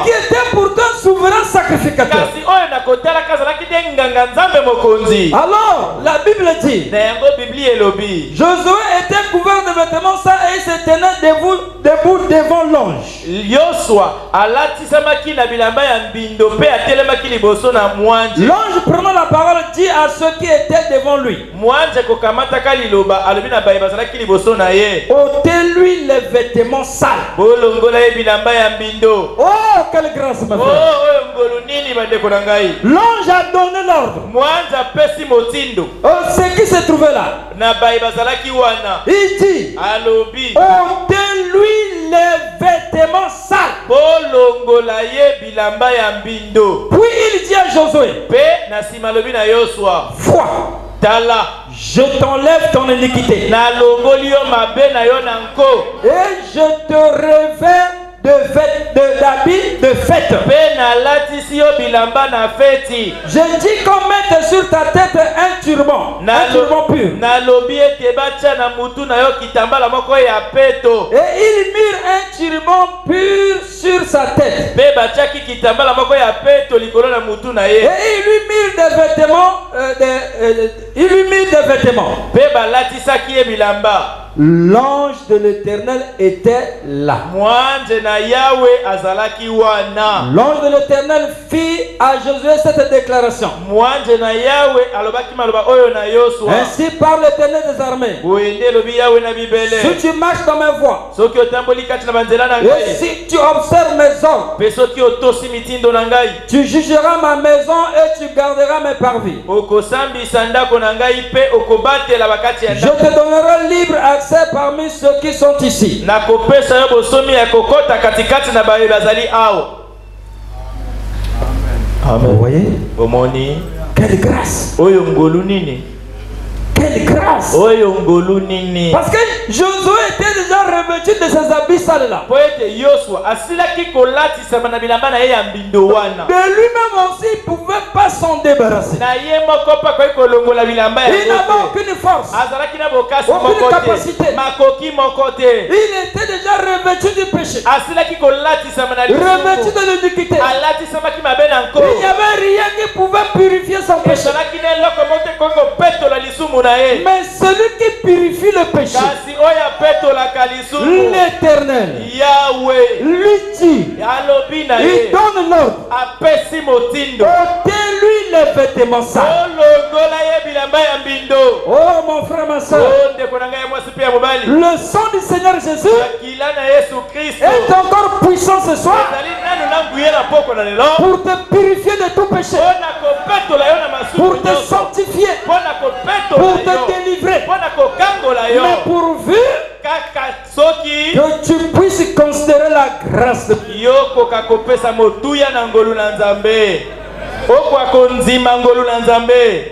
qui était pourtant souverain sacrificateur. Alors, la Bible dit, Josué était couvert de vêtements sales et il se tenait debout devant l'ange. L'ange prenant la parole dit à ceux qui étaient devant lui, ôtez-lui les vêtements sales. Oh, quelle grâce, ma frère. L'ange a donné l'ordre. Ce qui se trouvait là, il dit, ôtez-lui les vêtements sales. Puis il dit à Josué, foi, je t'enlève ton iniquité et je te révèle d'habits de fête. Je dis qu'on mette sur ta tête un turban pur. Et il mit un turban pur sur sa tête. Et il lui mit des vêtements. L'ange de l'Éternel était là. L'ange de l'Éternel fit à Josué cette déclaration. Ainsi parle l'Éternel des armées. Si tu marches dans mes voies, et si tu observes mes ordres, tu jugeras ma maison et tu garderas mes parvis. Je te donnerai libre accès parmi ceux qui sont ici. Amen. Vous voyez? Quelle grâce! Quelle grâce! Parce que Josué était déjà revêtu de ses habits sales là. De lui-même aussi, il ne pouvait pas s'en débarrasser. Il n'avait aucune force, aucune capacité. Il était déjà revêtu du péché, revêtu de l'iniquité. Il n'y avait rien qui pouvait purifier son péché. Mais celui qui purifie le péché, l'Éternel, lui dit, il donne l'ordre, ôtez-lui les vêtements sales. Oh mon frère, ma soeur, le sang du Seigneur Jésus est encore puissant ce soir pour te purifier de tout péché, pour te sanctifier, pour te délivrer, mais pourvu que tu puisses considérer la grâce de Dieu. okwa konzima ngolu na nzambe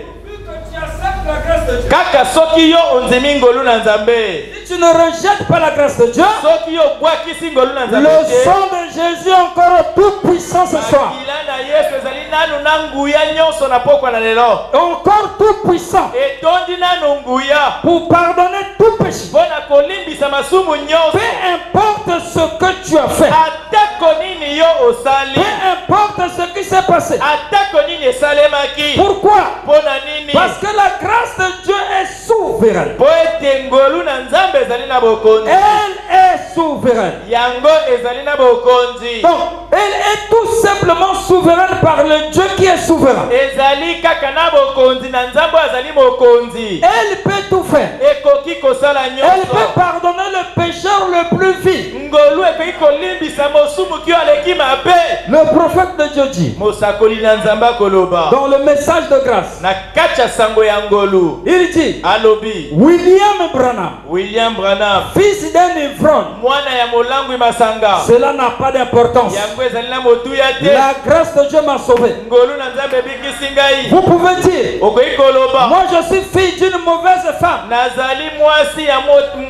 kaka soki yo onzimi ngolu na nzambe. Si tu ne rejettes pas la grâce de Dieu, soki yo bwakisi ngolu na nzambe, le sang de Jésus encore tout puissant ce soir, makila na Yesu ezali nanu na nguya nyonso na pokwa na lelo, encore tout puissant etondi nanu nguya pour pardonner tout péché. mpona kolimbisa masumu nyonso. Peu importe ce que tu as fait, atako nini yo osali, peu importe ce qui s'est passé. atako nini esalemaki. Pourquoi? mpona nini? Parce que la grâce de Dieu est souveraine. po ete ngolu na nzambe ezali na bokonzi. Elle est souveraine. yango ezali na bokonzi. Donc, elle est tout simplement souveraine par le Dieu qui est souverain. ezali kaka na bokonzi na nzambe azali mokonzi. Elle peut tout faire. ekoki kosala Elle nyonso. peut pardonner le pécheur le plus vil. ngolu ekoki kolimbisa mosumu kio aleki mabe. Le prophète de Dieu dit, mosakoli na nzambe akoloba dans le message de grâce, na kati ya sango ya ngolu, il dit, alobi William Branham, William Branham, fils d'un ivrogne, mwana ya molangwi masanga, cela n'a pas d'importance. yango ezali na motuya te. La grâce de Dieu m'a sauvé. ngolu na nzambe ebikisi ngai. Vous pouvez dire, okoki koloba moi je suis fille d'une mauvaise femme. nazali mwasi ya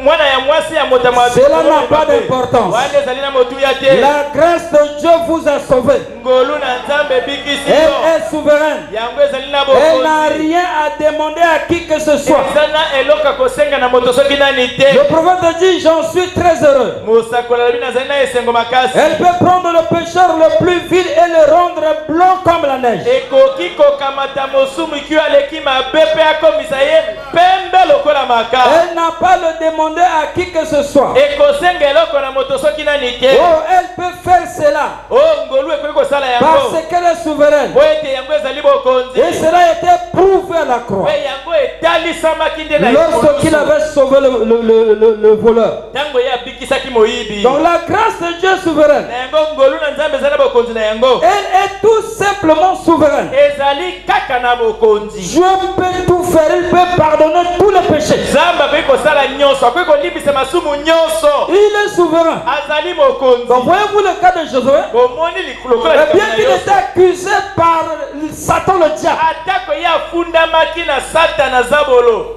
mwana ya mwasi ya moto mabe. Cela n'a pas d'importance. wana ezali na motuya te. La grâce de Dieu vous a sauvé. ngolu na nzambe ebikisi Elle yo. est souveraine. yango ezali na Elle n'a bokonzi. rien à demander à qui que ce soit. eza na eloka kosenga na moto soki nani te. Le prophète dit, j'en suis très heureux. mosakoli alobi nazali na esengo makasi. Elle peut prendre le pécheur le plus vil et le rendre blanc comme la neige. ekoki kokamata mosumu kio aleki mabe mpe akomisa ye pembe lokola maka. Elle n'a pas le demander à qui que ce soit. ekosenga eloko na moto soki nani te. Oh, elle peut faire cela o ngolu ekoki kosala yango parce qu'elle est souveraine. po ete yango ezali bokonzi. Et cela a été prouvé à la croix. mpe yango etalisamaki nde na Lorsqu'il avait sauvé le voleur. ntango ye abikisaki moyibi. Donc la grâce de Dieu est souveraine. na yango ngolu na nzambe eza na bokonzi na yango. Elle est tout simplement souveraine. ezali kaka na bokonzi. Dieu peut tout faire. Il peut pardonner tous les péchés. nzambe akoki kosala nyonso, akoki kolimbisa masumu nyonso. Il est souverain. azali mokonzi. Donc voyez-vous le cas de Josué. bomoni lokola Eh bien qu'il était accusé par Satan le diable. atako ye afundamaki na satana zabolo.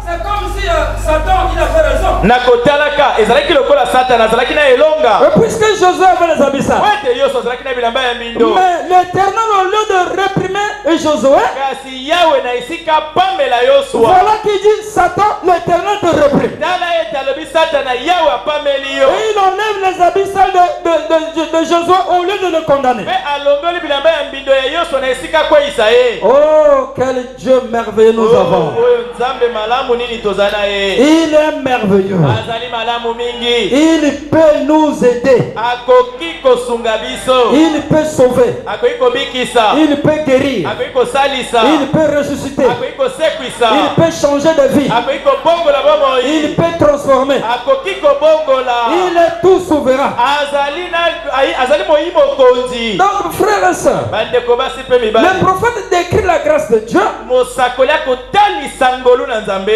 C'est comme si Satan il avait raison. na kotalaka ezalaki lokola satana azalaki na elonga. Et puisque Josué avait les abyssales. ete yoso azalaki na bilamba ya mbindo. Mais l'Éternel, au lieu de réprimer Josué, kasi yawe na esika pamela yosua. voilà qui dit Satan, l'Éternel te réprime. tala ete alobi satana yawe apameli yo. Et il enlève les abyssales de Josué au lieu de le condamner. mpe alongoli bilamba ya mbindo ya yoso na esika kweyisa ye. Oh, quel Dieu merveilleux nous avons. oyo nzambe malamu nini toza na ye. Il est merveilleux. azali malamu mingi. Il peut nous aider. akoki kosunga biso. Il peut sauver. akoki kobikisa. Il peut guérir. akoki kosalisa. Il peut ressusciter. akoki kosekwisa. Il peut changer de vie. akoki kobongola bomoi. Il peut transformer. akoki kobongola. Il est tout souverain. azali moyi mokonzi. Donc, frères et sœurs, bandeko basi mpe mibali. le prophète décrit la grâce de Dieu mosakoli akotalisa ngolu na nzambe.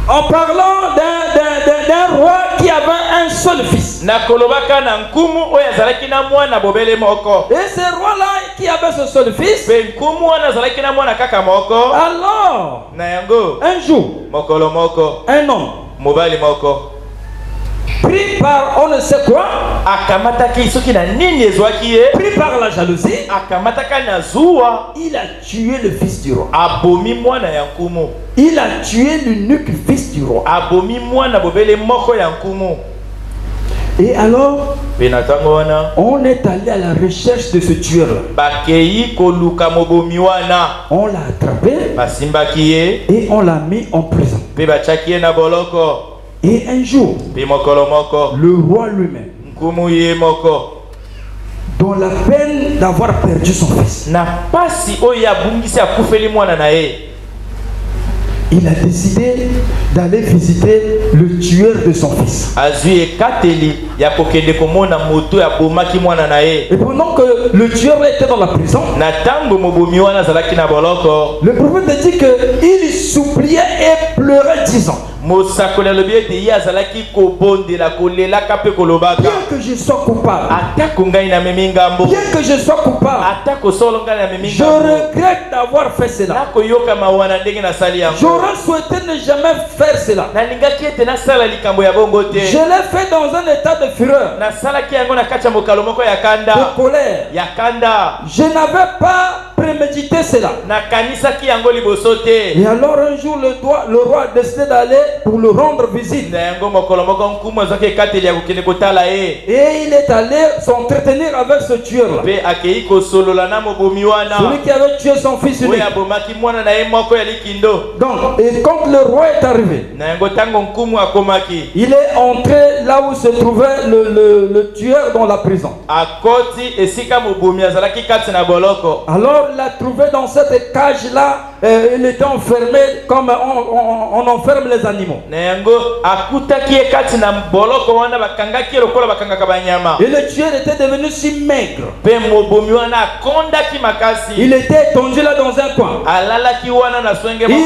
en parlant d'un roi qui avait un seul fils. na kolobaka na nkumu oyo azalaki na mwana bobele moko. Et ce roi-là qui avait ce seul fils, mpe nkumu wana azalaki na mwana kaka moko. alors, na yango un jour, mokolo moko un homme mobali moko pris par on ne sait quoi, akamataki soki na nini ezwaki ye. pris par la jalousie, akamataka na zuwa. il a tué le fils du roi. abomi mwana ya nkumu. Il a tué l'unique fils du roi. abomi mwana bobele moko ya nkumu. Et alors, mpe na ntango wana on est allé à la recherche de ce tueur-là. bakei koluka mobomi wana. On l'a attrapé basimbaki ye et on l'a mis en prison. mpe batiaki ye na boloko. Et un jour, mpe mokolo moko le roi lui-même, nkumu ye moko dont la peine d'avoir perdu son fils, na pasi oyo abungisi akufeli mwana na ye, il a décidé d'aller visiter le tueur de son fils. azwi ekateli ya kokende komona moto ya bomaki mwana na ye. Et pendant que le tueur était dans la prison, na ntango mobomi wana azalaki na boloko, le prophète dit qu'il suppliait et pleurait disant, Bien que je sois coupable, bien que je sois coupable, je regrette d'avoir fait cela. J'aurais souhaité ne jamais faire cela. Je l'ai fait dans un état de fureur, de colère. Je n'avais pas prémédité cela. Et alors un jour le roi a décidé d'aller pour le rendre visite. Et il est allé s'entretenir avec ce tueur là, celui qui avait tué son fils unique. Donc, et quand le roi est arrivé, il est entré là où se trouvait le tueur dans la prison. Alors il l'a trouvé dans cette cage là. Il était enfermé comme on enferme les animaux. Et le tueur était devenu si maigre. Il était étendu là dans un coin. Il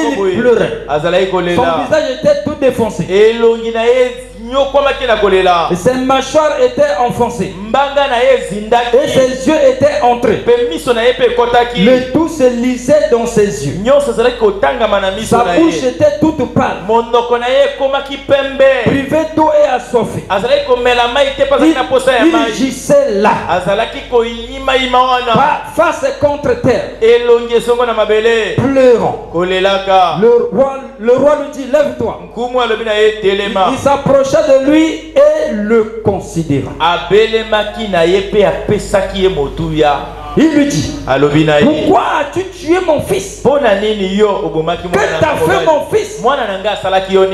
pleurait. Son visage était tout défoncé. Et ses mâchoires étaient enfoncées. Et ses yeux étaient entrés. Le tout se lisait dans ses yeux. Sa bouche était toute pâle. Privé d'eau et assoiffé. Il gissait là, face contre terre, pleurant. Le roi lui dit, lève-toi. Il s'approcha de lui et le considéra. Il lui dit, pourquoi as-tu tué mon fils? Que t'a fait mon fils?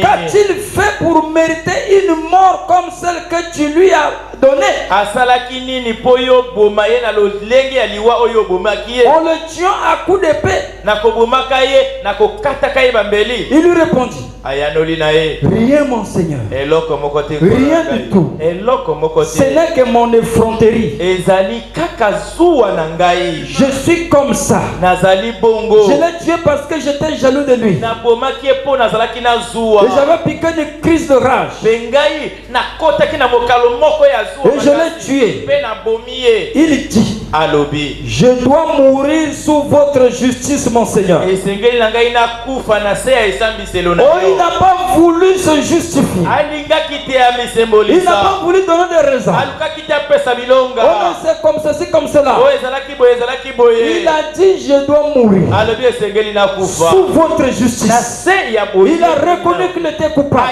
Qu'a-t-il fait pour mériter une mort comme celle que tu lui as donnée? En le tuant à coups d'épée. Il lui répondit, rien mon Seigneur, rien du tout. Ce n'est que mon effronterie. Je suis comme ça. Je l'ai tué parce que j'étais jaloux de lui. Et j'avais piqué une crise de rage. Et je l'ai tué. Il dit, je dois mourir sous votre justice, mon Seigneur. Oh, il n'a pas voulu se justifier. Il n'a pas voulu donner des raisons. Oh, c'est comme ceci, comme cela. Il a dit, je dois mourir sous votre justice. Il a reconnu qu'il était coupable.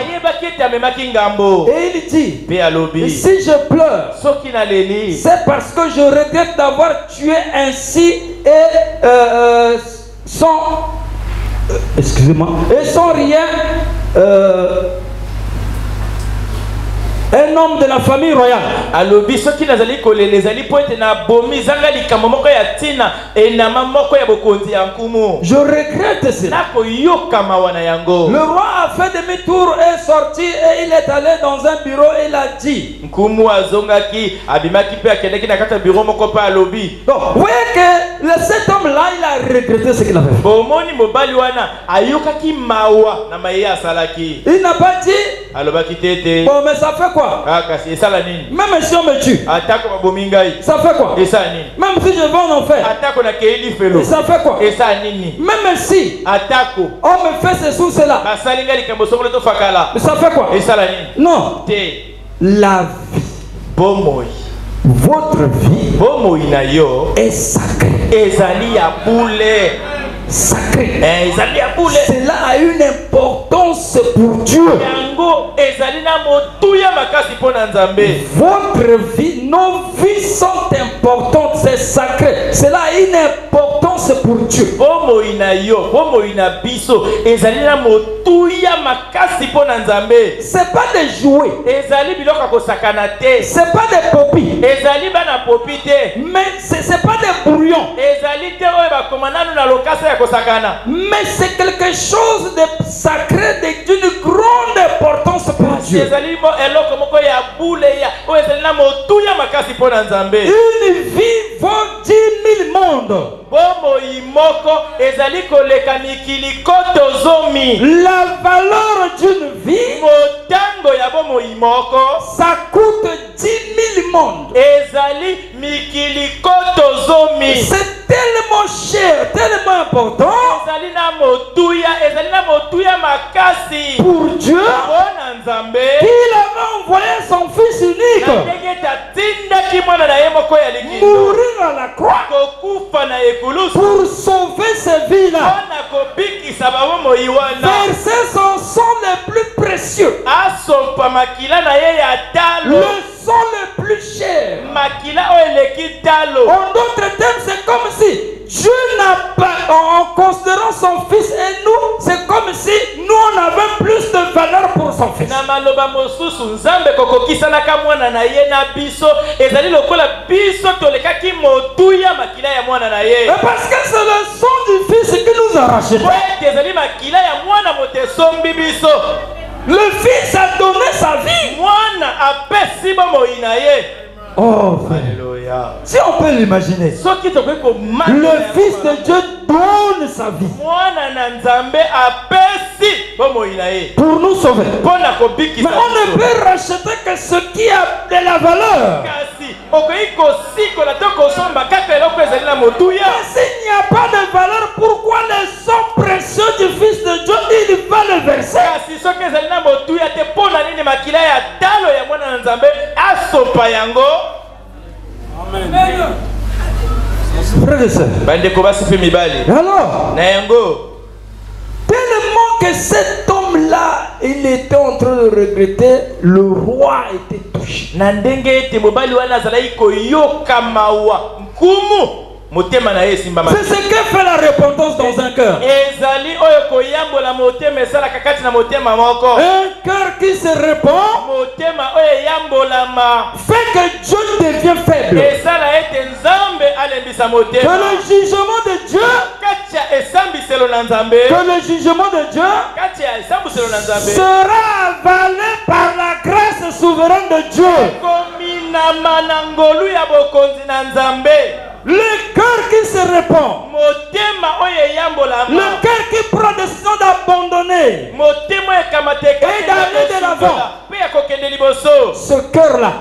Et il dit, et si je pleure, c'est parce que je regrette d'avoir tué ainsi et sans excusez-moi, et sans rien un homme de la famille royale. Je regrette cela. Le roi a fait demi-tour et sorti et il est allé dans un bureau et il a dit. Donc, vous voyez que cet homme-là, il a regretté ce qu'il a fait. Il n'a pas dit, bon, mais ça fait quoi? Même si on me tue, ça fait quoi? Même si je vais en enfer, ça fait quoi? Même si on me fait ceci ou cela, ça fait quoi? Non. La vie, votre vie est sacrée. Sacré. Cela a une importance pour Dieu. Votre vie, nos vies sont importantes, c'est sacré. Cela a une importance pour Dieu. C'est pas des jouets. C'est pas des copies. Mais c'est pas des brouillons. Mais c'est quelque chose de sacré, d'une grande importance pour Dieu. Une vie vaut 10 000 mondes. La valeur d'une vie Ça coûte 10 000 mondes. C'est tellement cher, tellement important pour Dieu qu'il avait envoyé son Fils unique mourir à la croix pour sauver ces vies-là. Verser son sang le plus précieux, le sang le plus cher. En d'autres termes, c'est comme si Dieu n'a pas, en considérant son Fils et nous, c'est comme si nous on avait plus de valeur pour son Fils. Parce que c'est le sang du Fils qui nous a rachetés. Le Fils a donné sa vie. Oh, Alléluia. Si on peut l'imaginer, le Fils de Dieu donne sa vie pour nous sauver. Mais on ne peut racheter que ce qui a de la valeur. Mais s'il n'y a pas de valeur, pourquoi le sang précieux du Fils de Dieu, il va le verser? Amen. Frères et sœurs. Alors, tellement que cet homme-là, il était en train de regretter, le roi était touché. C'est ce que fait la repentance dans un cœur. Un cœur qui se répand fait que Dieu devient faible. Que le jugement de Dieu sera avalé par la grâce souveraine de Dieu. Le cœur qui se répand, le cœur qui prend décision d'abandonner et d'aller de l'avant, ce cœur-là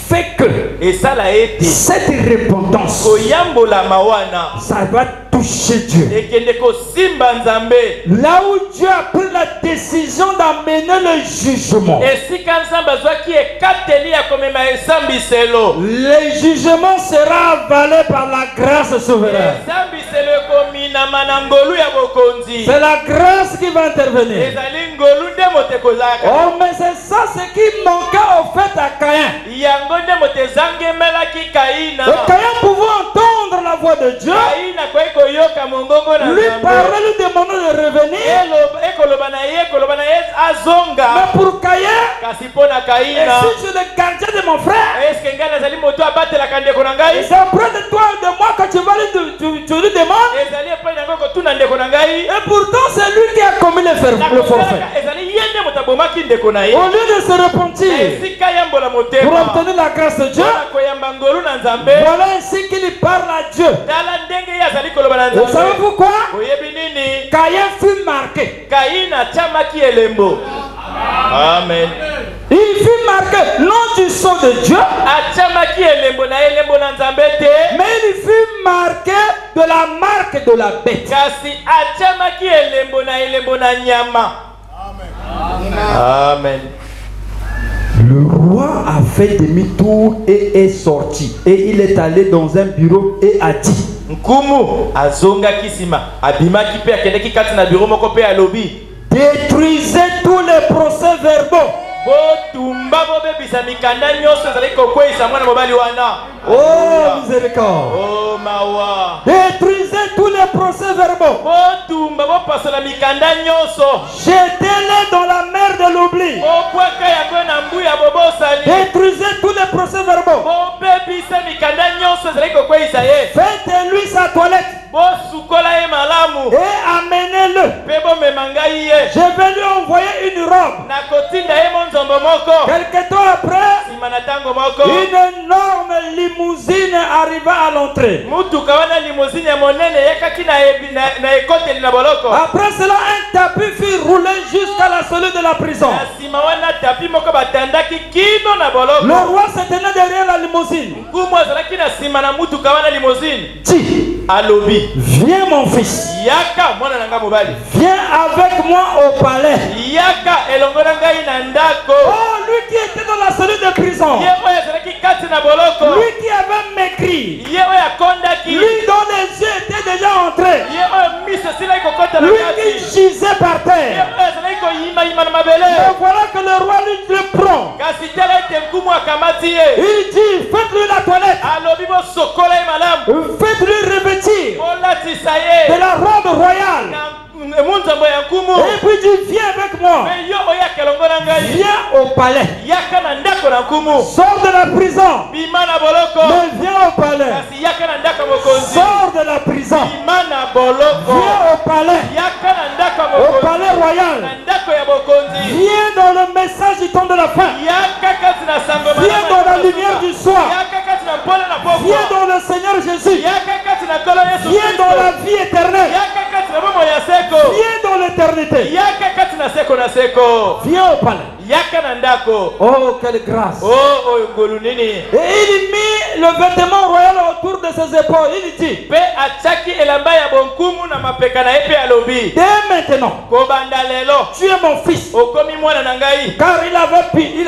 fait que cette repentance, ça va toucher Dieu. Là où Dieu a pris la décision d'amener le jugement, le jugement sera avalé par la grâce souveraine. C'est la grâce qui va intervenir. Oh, mais c'est ça ce qui manquait au fait à Caïn. Et Caïn pouvait entendre la voix de Dieu, lui parler, lui demander de revenir. Mais pour Caïn, et si tu es le gardien de mon frère, c'est auprès de toi et de moi que tu vas lui demandes. Et pourtant c'est lui qui a commis le forfait. Au lieu de se repentir pour obtenir la grâce de Dieu, voilà ainsi qu'il parle à Dieu. Vous savez pourquoi? Caïn fut marqué. Amen. Il fut marqué non du sang de Dieu, mais il fut marqué de la marque de la bête. Amen. Le roi a fait demi-tour et est sorti. Et il est allé dans un bureau et a dit: détruisez tous les procès-verbaux. Oh miséricorde. Détruisez tous les procès-verbaux. Jetez-les dans la mer de l'oubli. Détruisez tous les procès-verbaux. Faites-lui sa toilette et amenez-le. Je vais lui envoyer une robe. Quelque temps après, une énorme limousine arriva à l'entrée. Mutuka wana limousine ya monene yakaki na ekoteli na boloko. Après cela, un tapis fut roulé jusqu'à la cellule de la prison. Na sima wana tapi moko batandaki kino na boloko. Le roi se tenait derrière la limousine. Nkumu azalaki na sima na mutuka wana limousine. Dis, alobi, viens mon fils. Yaka mwana nanga mobali. Viens avec moi au palais. Yaka elongona ngai na ndako. Oh, lui qui était dans la cellule de prison. Ye oyo azalaki kati na boloko. Lui qui avait maigri. Ye oyo akondaki. Lui dont les yeux étaient déjà entrés. Ye oyo miso silaki kokota na Lui kati. qui gisait par Ye terre. oyo azalaki koyima na mabele. Et voilà que le roi lui le prend. Kasi tala ete nkumu akamati ye. Il dit, faites-lui la toilette. Alobi bosokola ye malamu. Faites-lui revêtir Olatisa ye. de la robe royale. Munzambo ya nkumu. Et puis dit, viens avec moi. Me yo oyaka elongona ngai. Viens au palais. Yaka na ndako na nkumu. Sors de la prison. Bima na boloko. Mais viens au palais. Kasi yaka na ndako mokonzi. Sors de la prison. Bima na boloko. Viens au palais. Yaka na ndako Au mokonzi. palais royal. Na ndako ya mokonzi. Viens dans le message du temps de la fin. Yaka kati na sango mana. Viens dans la lumière du soir. Yaka kati na pole na poko. Viens dans le Seigneur Jésus. Yaka kati na kolo Yesu. Viens dans la vie éternelle. Yaka kati na bomo ya seko. Viens dans l'éternité. Yaka kati na seko na seko. Viens au palais. Yaka na ndako. Oh, quelle grâce. Oh, oyo ngolu nini. Et il mit le vêtement royal autour de ses épaules. Il dit, Pe achaki elamba ya bonkumu na mapeka na epe alobi. dès maintenant, Kobanda lelo. tu es mon fils. Okomi mwana na ngai. Car il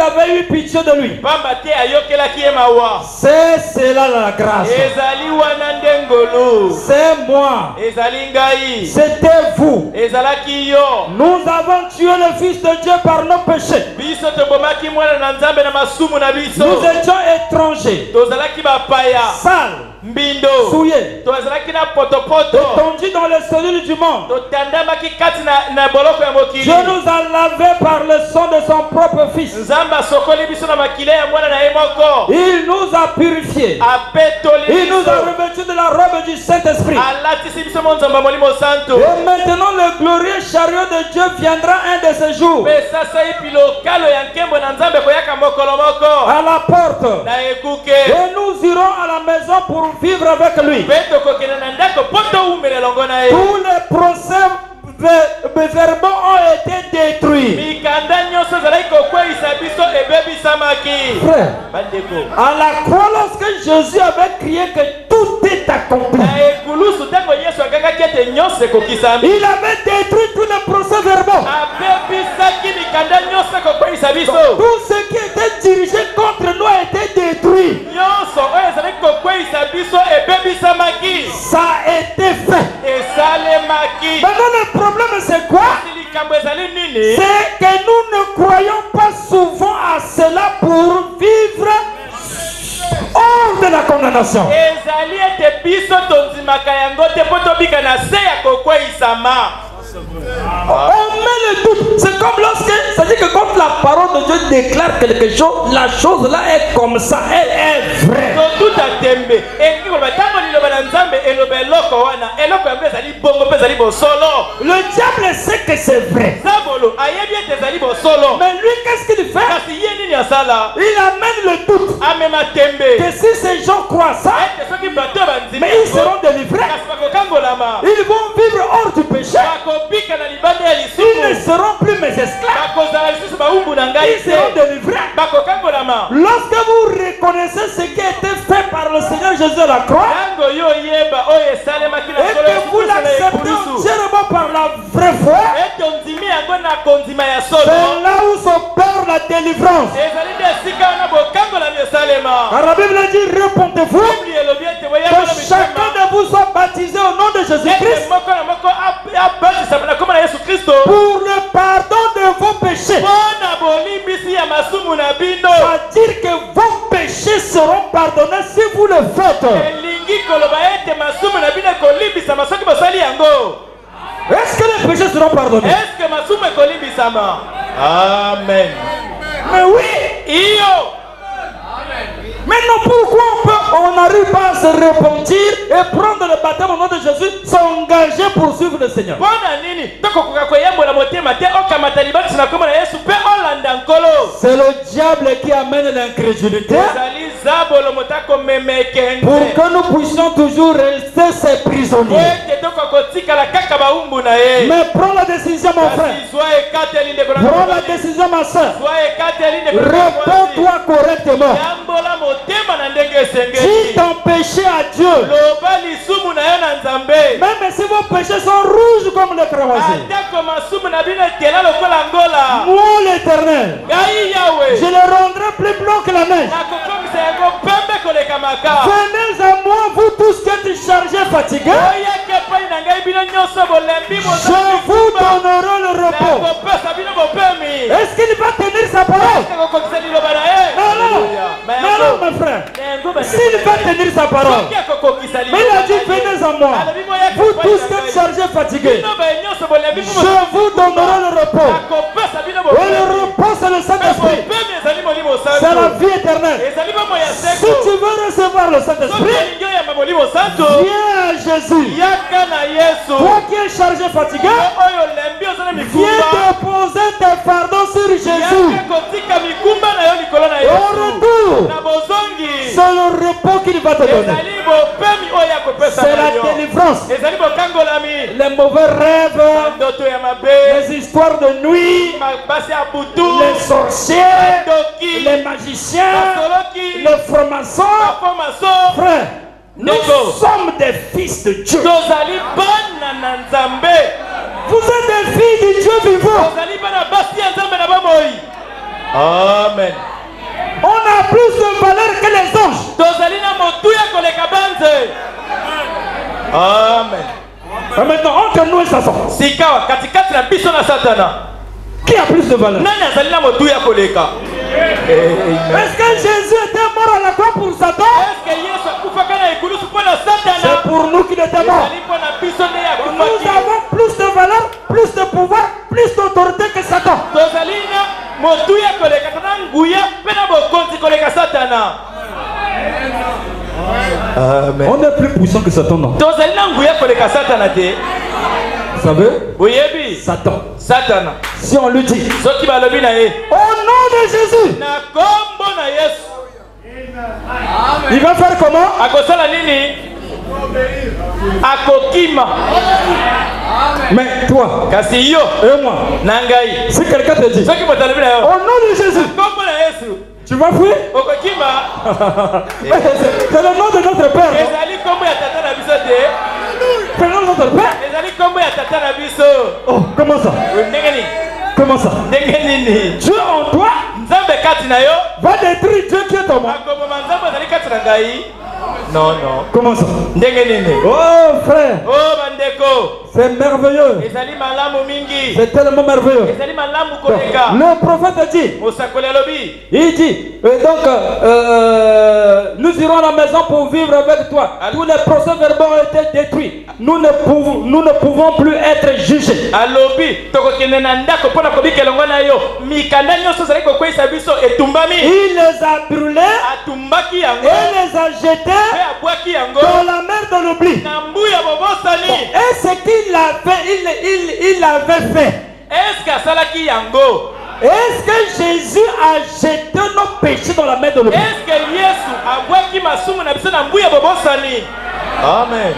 avait eu pitié de lui. Pamba te ayokelaki ye mawa. C'est cela la grâce. Ezali wana nde ngolu. C'est moi. Ezali ngai. C'était vous. Ezalaki yo. Nous avons tué le Fils de Dieu par nos péchés. Biso tobomaki mwana na nzambe na masumu na biso. Nous étions étrangers, Tozalaki bapaya. sales, Mbindo. souillés, Tozalaki na potopoto. étendus dans les cellules du monde. Totandamaki kati na boloko ya mokili. Dieu nous a lavés par le sang de son propre Fils. Nzambe asokoli biso na makila ya mwana na ye moko. Il nous a purifiés. Apetoli Il nous biso. a revêtus de la robe du Saint-Esprit. Alatisi biso mo nzambe molimo santo. Et maintenant le glorieux chariot de Dieu viendra un de ces jours Pe sasa ipi lokalo ya nkembo na nzambe koyaka mokolo moko. à la porte. Na ekuke. Et nous irons à la maison pour vivre avec lui. Pe tokokende na ndako po toumela elongo na ye. Tous les procès-verbaux ont été détruits. Mikanda nyonso ezalaki kokweyisa biso ebebisamaki. Frère, Bandeko. à la croix, lorsque Jésus avait crié que tout est accompli, Na ekulusu ntango Yesu akangaki ete nyonso ekokisami. il avait détruit tous les procès-verbaux. Abebisaki mikanda nyonso ekokweyisa biso. Tout ce qui était dirigé contre nous a été détruit. Nyonso oyo ezalaki kokweyisa biso ebebisamaki. Ça a été fait. Esalemaki. Maintenant, le problème, c'est quoi? Likambo ezali nini? C'est que nous ne croyons pas souvent à cela pour vivre hors de la condamnation. Ezali ete biso tondimaka yango te po tobika na se ya kokweyisama. On met le doute. C'est comme lorsque, c'est-à-dire que quand la parole de Dieu déclare quelque chose, la chose là est comme ça, elle est vraie. Totuta tembe. Eki koloba ntango liloba na nzambe eloba eloko wana. Eloko yango ezali bongo mpe ezali bosolo. Le diable sait que c'est vrai. Zabolo ayebi ete ezali bosolo. Mais lui, qu'est-ce qu'il fait? Kasi ye nini asala? Il amène le doute. Amema tembe. Que si ces gens croient ça, Ete soki bato bandimi. mais ils seront délivrés. Kasi bakokangolama. Ils vont vivre hors du péché. Bakobika na libanda ya Ils ne lisumu. seront plus mes esclaves. Bakozala lisusu baumbu na ngai Ils seront te. délivrés. Bakokangolama. Lorsque vous reconnaissez ce qui a été fait par le Seigneur Jésus à la croix, Tango yo yeba oyo esalemaki na et nkolo que Yesu vous Kristo na l'acceptez ekulusu. entièrement par la vraie foi, Ete ondimi yango na kondima ya c'est solo. là où s'opère la délivrance. Ezali nde esika wana bokangolami esalema. Car la Bible dit, repentez-vous, Bibli elobi ete que boyangona chacun mitema. de vous soit baptisé au nom de Ete Jésus-Christ moko na moko abatisama na kombo na Yesu Kristo. pour le pardon de vos péchés. Mpona bolimbisi ya masumu na bino. C'est-à-dire que vos péchés seront pardonnés si vous le faites. Elingi koloba ete masumu na bino ekolimbisama soki bosali yango. Est-ce que les péchés seront pardonnés? Est-ce que masumu ekolimbisama? Amen. Mais oui. Iyo. Maintenant, pourquoi on n'arrive pas à se repentir et prendre le baptême au nom de Jésus, s'engager pour suivre le Seigneur? Mpona nini tokokoka koyambola motema te okamata libatisi na kombo na Yesu mpe olanda nkolo. C'est le diable qui amène l'incrédulité. Ezali pour que nous puissions toujours rester ses prisonniers. Mais prends la décision, mon frère. Prends la décision, ma soeur. Réponds-toi correctement. Dis ton péché à Dieu. Même si vos péchés sont rouges comme le cramoisi, moi l'Éternel, je les rendrai plus blancs que la neige. Venez à moi, vous tous qui êtes chargés, fatigués. Je vous donnerai le repos. Est-ce qu'il va tenir sa parole? Non, mon frère. S'il va tenir sa parole, mais il a dit venez à moi, vous tous qui êtes chargés, fatigués. Je vous donnerai le repos. Et le repos, c'est le Saint-Esprit. C'est la vie éternelle. Si tu veux recevoir le Saint-Esprit, viens à Jésus. Toi qui es chargé, fatigué, viens déposer tes fardeaux sur Jésus. Au retour, c'est le repos qu'il va te donner. C'est la délivrance. Les mauvais rêves, les histoires de nuit, les sorciers, les magiciens, les francs-maçons. Frère, nous sommes des fils de Dieu. Vous êtes des filles du Dieu vivant. Amen. On a plus de valeur que les anges. Amen. Et maintenant, entre nous et Satan, qui a plus de valeur? Est-ce que Jésus était mort à la croix pour Satan? C'est pour nous qu'il était mort. Nous avons plus de valeur, plus de pouvoir, plus d'autorité que Satan. Amen. On est plus puissant que Satan, non? Vous savez? Satan. Si on lui dit au nom de Jésus, il va faire comment? Mais toi et moi, si quelqu'un te dit au nom de Jésus, tu vas fuir? C'est le nom de notre Père. C'est le nom de notre Père. Oh, comment ça? Comment ça? Dieu en toi va détruire Dieu qui est en moi. Non. Comment ça? Oh frère, c'est merveilleux. C'est tellement merveilleux. Donc, le prophète dit, il dit, donc nous irons à la maison pour vivre avec toi. Tous les procès-verbaux ont été détruits. Nous ne pouvons plus être jugés. Il les a brûlés et les a jetés dans la mer de l'oubli. Et ce qu'il avait, il avait fait. Est-ce que Jésus a jeté nos péchés dans la mer de l'oubli? Amen.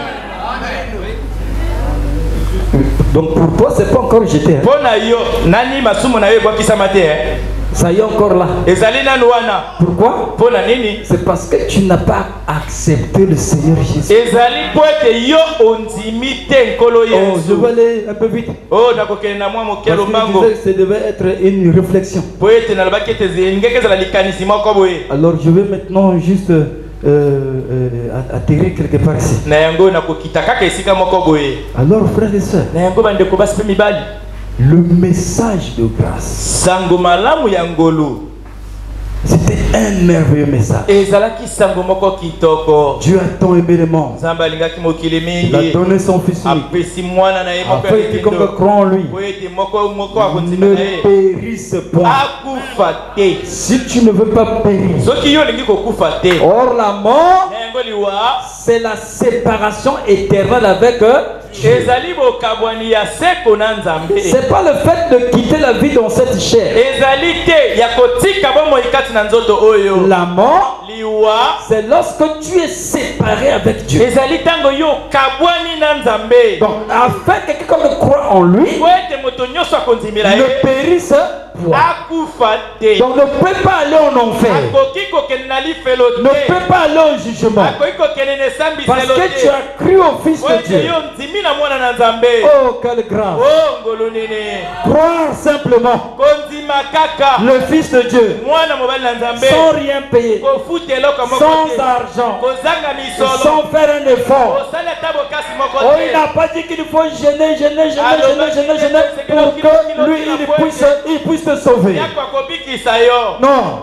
Donc pour toi, c'est pas encore jeté. Ça y est encore là. Pourquoi? C'est parce que tu n'as pas accepté le Seigneur Jésus. Oh, je vais aller un peu vite. Parce que je disais que ça devait être une réflexion. Alors je vais maintenant juste atterrir quelque part ici. Alors frères et sœurs, le message de grâce, c'était un merveilleux message. Dieu a tant aimé le monde, il a donné son fils unique, afin que quiconque croit en lui ne périsse point. Si tu ne veux pas périr, or la mort, c'est la séparation éternelle avec Dieu. C'est pas le fait de quitter la vie dans cette chair. La mort, c'est lorsque tu es séparé avec Dieu. Donc, afin que quiconque croit en lui ne périsse point. Donc, ne peut pas aller en enfer. Ne peut pas aller au jugement. Parce que tu as cru au Fils de Dieu. Oh, quelle grâce. Croire simplement le Fils de Dieu sans rien payer, sans argent, sans faire un effort. Oh, il n'a pas dit qu'il faut gêner pour que lui il puisse te sauver. Non,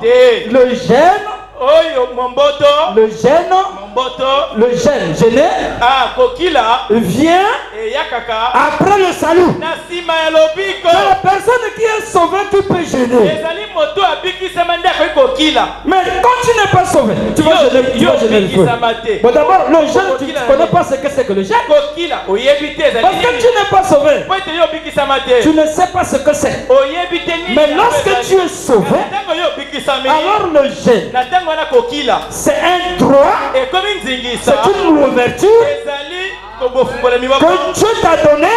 le gêne, gêné vient après le salut. C'est la personne qui est sauvée qui peut gêner. Mais quand tu n'es pas sauvé, tu vas gêner le feu. Bon, d'abord, le gêne, tu ne connais pas ce que c'est que le gêne. Parce que tu n'es pas sauvé, tu ne sais pas ce que c'est. Mais lorsque tu es sauvé, alors le gêne, c'est un droit, c'est une ouverture que Dieu t'a donné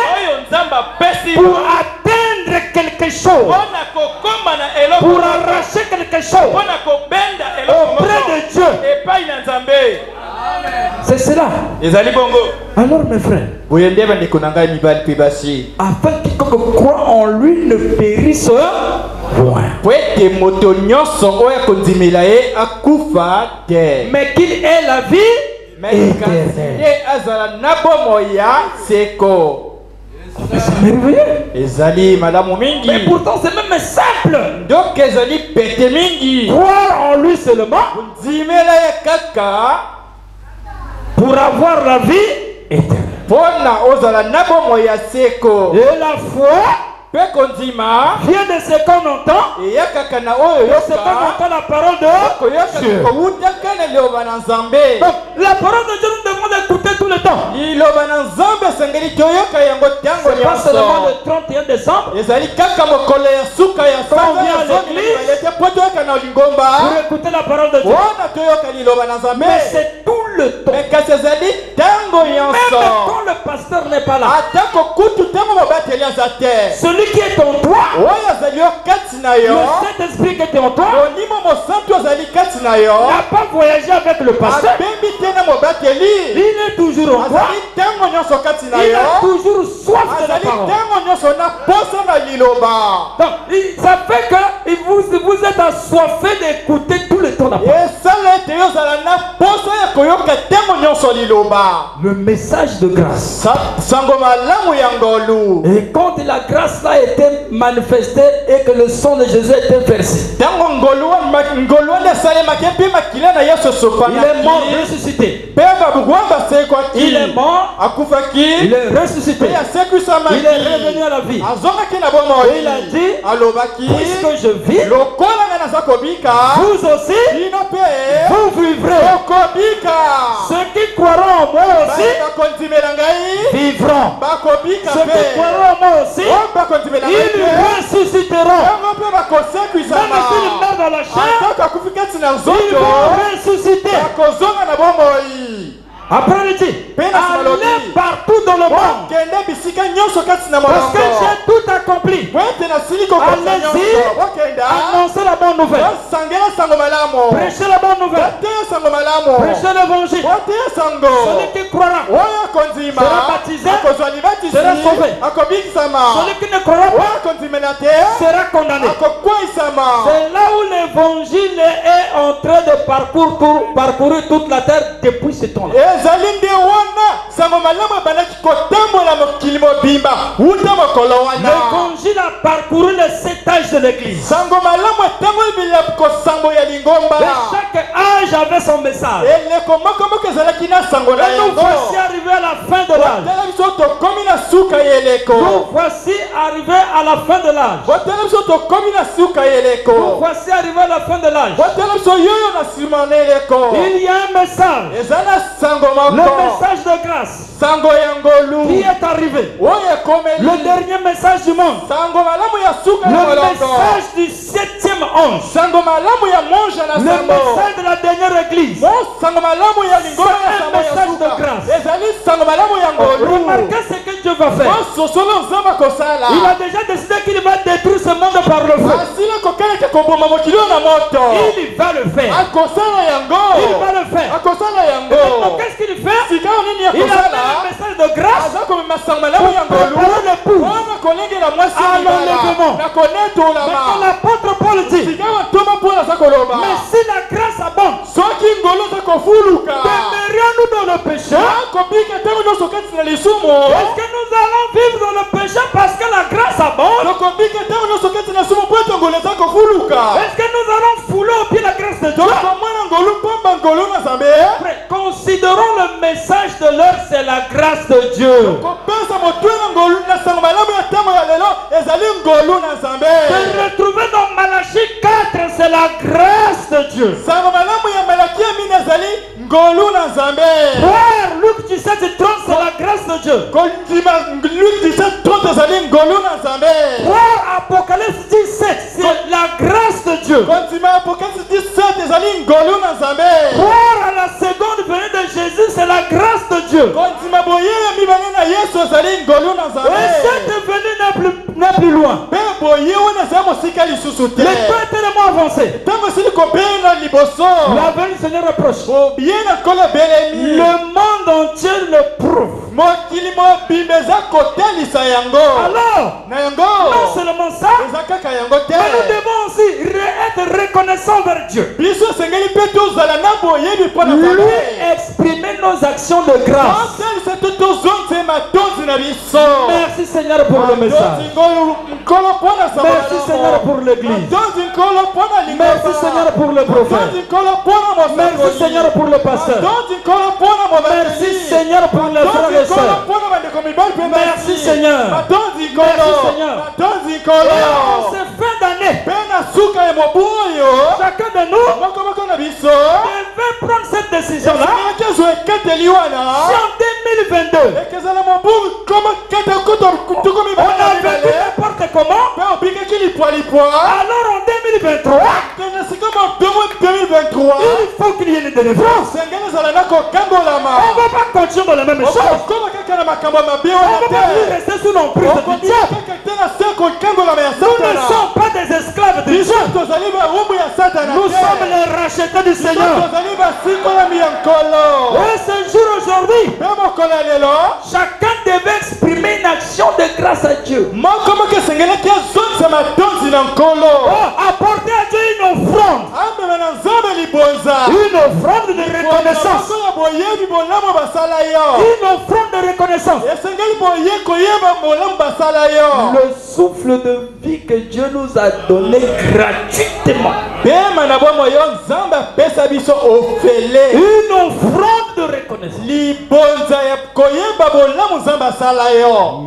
pour atteindre quelque chose, pour arracher quelque chose auprès de Dieu. C'est cela. Alors mes frères, afin que quiconque croit en lui ne périsse point, mais qu'il ait la vie éternelle. C'est merveilleux. Mais pourtant c'est même simple. Croire en lui seulement pour avoir la vie éternelle. Et la foi vient de ce qu'on entend, de ce qu'on entend la parole de Dieu. Donc, la parole de Dieu, nous devons l'écouter tout le temps. C'est pas seulement le 31 décembre quand on vient à l'église pour écouter la parole de Dieu. Mais c'est tout le temps. Même quand le pasteur n'est pas là, celui qui est en toi, le Saint-Esprit qui est en toi, n'a pas voyagé avec le pasteur. Il est toujours en toi. Il a toujours soif de la parole. Donc, ça fait que vous êtes assoiffé d'écouter tout le temps la parole. Le message de grâce. Et quand la grâce a été manifestée et que le sang de Jésus a été versé, il est mort, ressuscité. Il est mort, il est ressuscité. Il est revenu à la vie. Et il a dit, puisque je vis, vous aussi, vous vivrez. Ceux qui croiront en moi aussi vivront. Ceux qui croiront en moi aussi, ils ressusciteront. Même s'ils meurent dans la chair, ils vont ressusciter. Après il dit, allez partout dans le monde, parce que j'ai tout accompli. Allez-y, annoncez la bonne nouvelle, prêchez la bonne nouvelle, prêchez l'évangile. Celui qui croira sera baptisé, sera sauvé. Celui qui ne croira pas sera condamné. C'est là où l'évangile est en train de parcourir toute la terre depuis ce temps-là. L'évangile a parcouru les 7 âges de l'église. Et chaque âge avait son message. Et nous voici arrivés à la fin de l'âge. Nous voici arrivés à la fin de l'âge. Nous voici arrivés à la fin de l'âge. Il y a un message. Le message de grâce qui est arrivé. Le dernier message du monde. Le message du 7e deuxième ange. Le message de la dernière église. C'est un message de grâce. Remarquez ce que Dieu va faire. Il a déjà décidé qu'il va détruire ce monde par le feu. Il va le faire. Il va le faire. Donc qu'est-ce qu'il fait? Il a fait un message de grâce pour l'époux à l'enlèvement. Maintenant l'apôtre Paul dit, mais si la grâce abonde, demeurions-nous dans le péché? Est-ce que nous allons vivre dans le péché parce que la grâce abonde? Est-ce que nous allons fouler au pied la grâce de Dieu? Considérons le message de l'heure, c'est la grâce de Dieu. Se retrouver dans Malachie 4, c'est la grâce de Dieu. Frère, Luc 17, 30, c'est la grâce de Dieu. Frère, Apocalypse 17, c'est la grâce de Dieu. Frère, à la seconde venue de Jésus, c'est la grâce de Dieu. Et cette venue n'est plus loin. Le temps est tellement avancé. La venue du Seigneur approche. Le monde entier le prouve. Alors, non seulement ça, mais nous devons aussi être reconnaissants vers Dieu. Lui exprimer nos actions de grâce. Merci Seigneur pour le message. Merci Seigneur pour l'église. Merci Seigneur pour le prophète. Merci Seigneur pour le pasteur. Merci Seigneur pour les frères et sœurs. Merci Seigneur. Merci Seigneur. Et en ces fins d'année, chacun de nous devait prendre cette décision-là. Si en 2022, on a vécu n'importe comment, alors en 2023, il faut qu'il y ait une délivrance. On ne va pas continuer dans la même chose. On ne va pas rester sous l'emprise du diable. Nous ne sommes pas des esclaves du diable. Nous sommes les rachetés du Seigneur. Et ce jour aujourd'hui, chacun devait exprimer une action de grâce à Dieu. Apporter à Dieu une offrande. Une offrande de reconnaissance. Une offrande de reconnaissance. Le souffle de vie que Dieu nous a donné gratuitement. Une offrande de reconnaissance.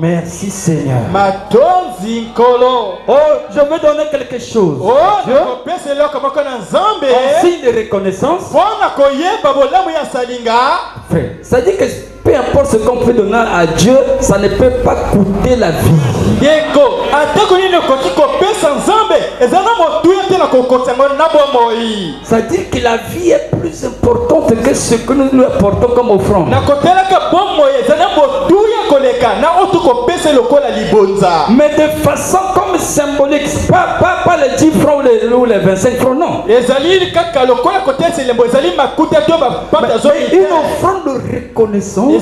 Merci Seigneur. Oh, je veux donner quelque chose. En signe de reconnaissance. Frère, ça dit que peu importe ce qu'on peut donner à Dieu, ça ne peut pas coûter la vie. Ça dit que la vie est plus importante que ce que nous lui apportons comme offrande. Mais de façon comme symbolique, pas les 10 francs ou les 25 francs, non. Mais une offrande de reconnaissance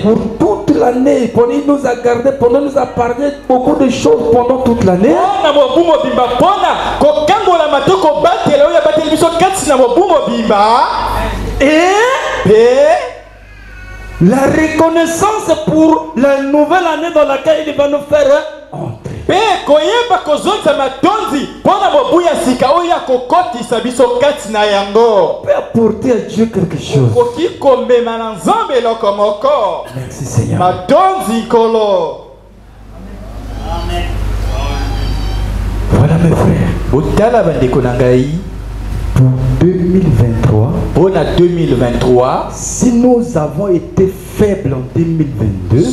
pour toute l'année. Il nous a gardé, pendant nous a parlé beaucoup de choses pendant toute l'année. Et la reconnaissance pour la nouvelle année dans laquelle il va nous faire entrer. On peut apporter à Dieu quelque chose. Merci Seigneur. Voilà mes frères. Pour 2023, si nous avons été faibles en 2022,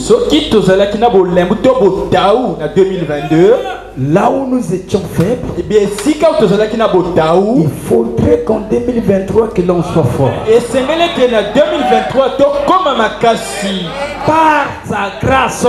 là où nous étions faibles, eh bien, si quand tu as il faudrait qu'en 2023 que l'on soit fort. et c'est mêlé que en 2023, donc comme ma cassi, Par sa grâce,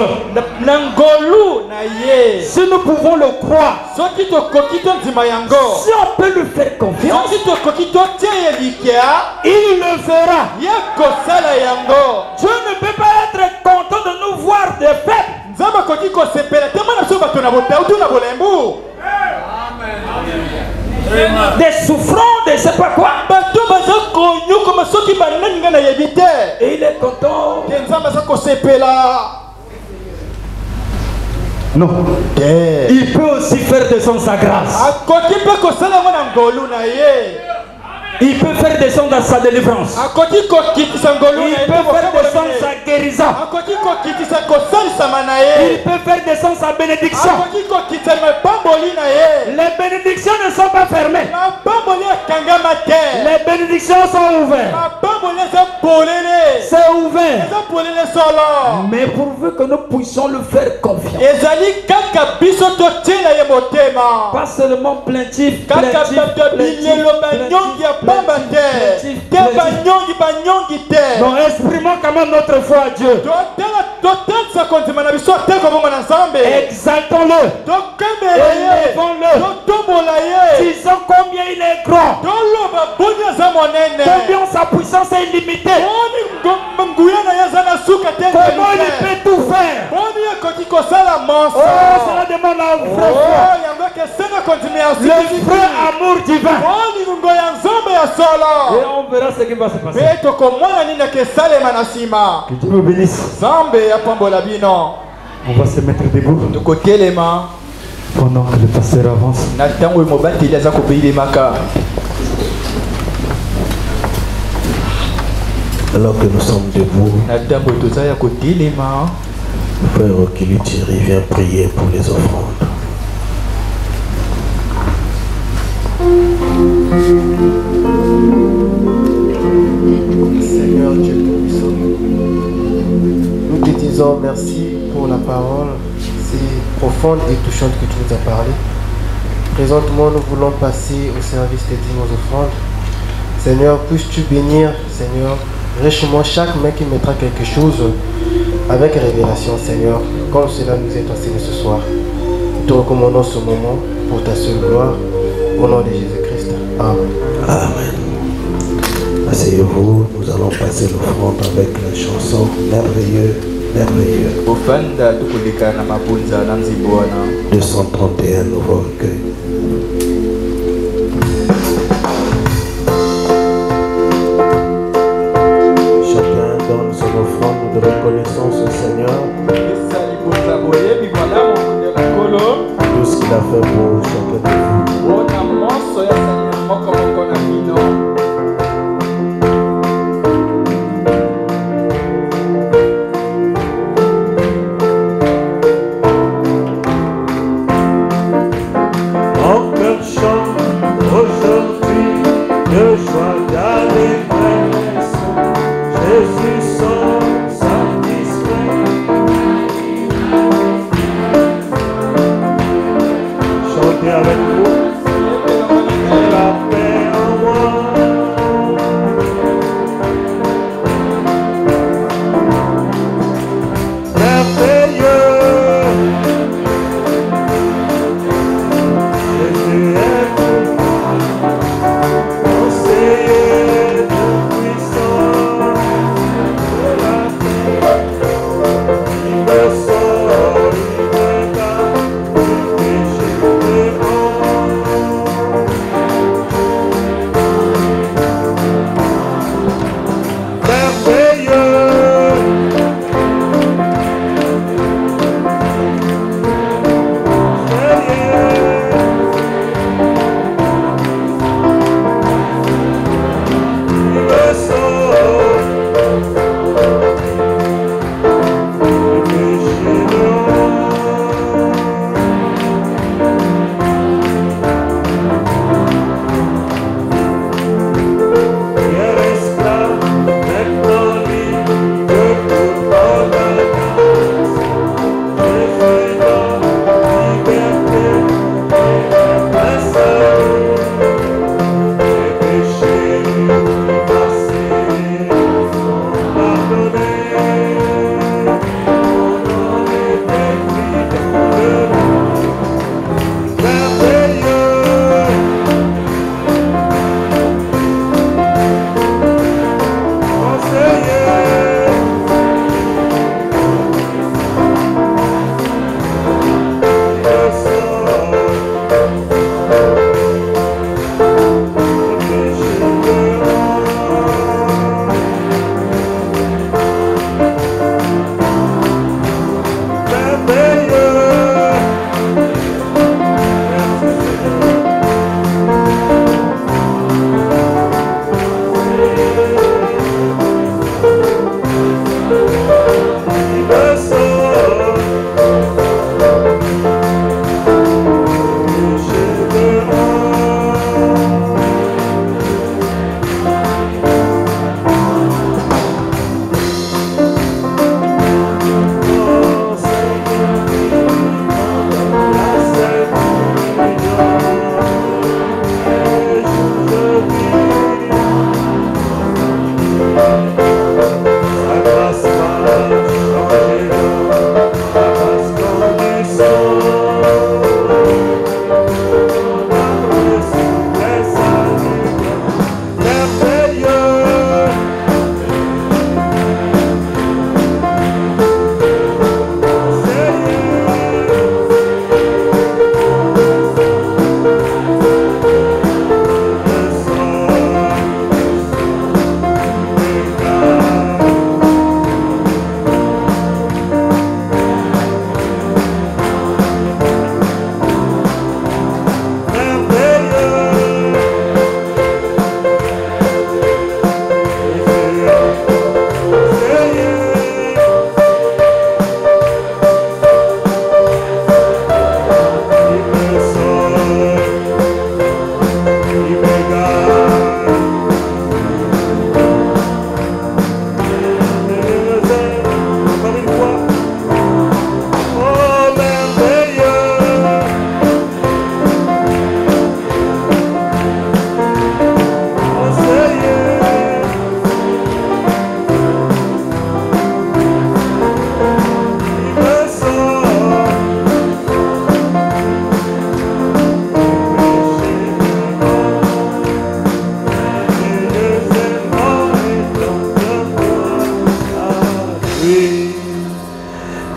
Nangolu na ye. si nous pouvons le croire, So qui te kokito zimayango. si on peut lui faire So confiance, qui te kokito tie likia. il le fera. Yako sala yango. Dieu ne peut pas être content de nous voir des faibles, Nzamba kokiko sepela. Tema na so bato na bota utu na bolembu. des souffrants, de je sais pas quoi. Bato baza konyo comme soki banani nga na yebite. Et il est content. Nzamba za ko sepela. Non. Il peut aussi faire descendre sa grâce. Akoki pe ko sala ngo na ngolu na ye. Il peut faire descendre sa délivrance. Akoki ko kitisa ngolu na ye. Il peut faire descendre sa guérison. Akoki ko kitisa ko salisa mana ye. Il peut faire descendre sa bénédiction. Akoki ko kitisa me pamboli na ye. Les bénédictions ne sont pas fermées. Ma pamboli akangama te. Les bénédictions sont ouvertes. Ma pamboli za polele. C'est ouvert. Za polele solo. Mais pourvu que nous puissions le faire confiance. Ezali kaka biso to tiela ye motema. Pas seulement plaintif, Kaka plaintif, bato bilelo banyongi ya pamba te. Te banyongi te. Nous exprimons quand même notre foi à Dieu. Totanisa kondima na biso te ko bongo na Nzambe. Exaltons-le. Tokembela ye. Élevons-le. Totombola ye. Disons combien il est grand. Toloba boni aza monene. Combien sa puissance est illimitée. Boni nguya na ye aza na suka te. Comment il peut tout faire. Boni akoki kosala monso. Oh, cela demande la vraie foi. Yango esenga kondima ya Le vrai amour divin. boni ngungo ya Nzambe ya solo. Et on verra ce qui va se passer. Pe tokomona nini akesalema na nsima. Que Dieu nous bénisse. Nzambe apambola bino. On va se mettre debout Tokotelema pendant que le pasteur avance. na ntango mobateli aza kobeyilemaka. Alors que nous sommes debout, Na ntango toza ya kotelema, Frère Okili Thierry vient prier pour les offrandes. Seigneur Dieu Tout-Puissant, nous te disons merci pour la parole si profonde et touchante que tu nous as parlé. Présentement, nous voulons passer au service des dîmes aux offrandes. Seigneur, puisses-tu bénir, Seigneur, richement chaque main qui mettra quelque chose avec révélation, Seigneur, comme cela nous est enseigné ce soir. Nous te recommandons ce moment pour ta seule gloire, au nom de Jésus-Christ. Amen. Amen. Asseyez-vous, nous allons passer l'offrande avec la chanson Merveilleux, Merveilleux. ofanda tukulika na mabunza na nzimbo wana. 231, nouveau recueil. Chacun donne son offrande de reconnaissance au Seigneur, Esali bunza boyebi malamu kundela kolo. tout ce qu'il a fait pour chacun de vous. Ona moso ya sali moko moko na bino. Mon cœur chante aujourd'hui de joie, d'allégresse. Jésus sont satisfaits. Chantez avec nous. La paix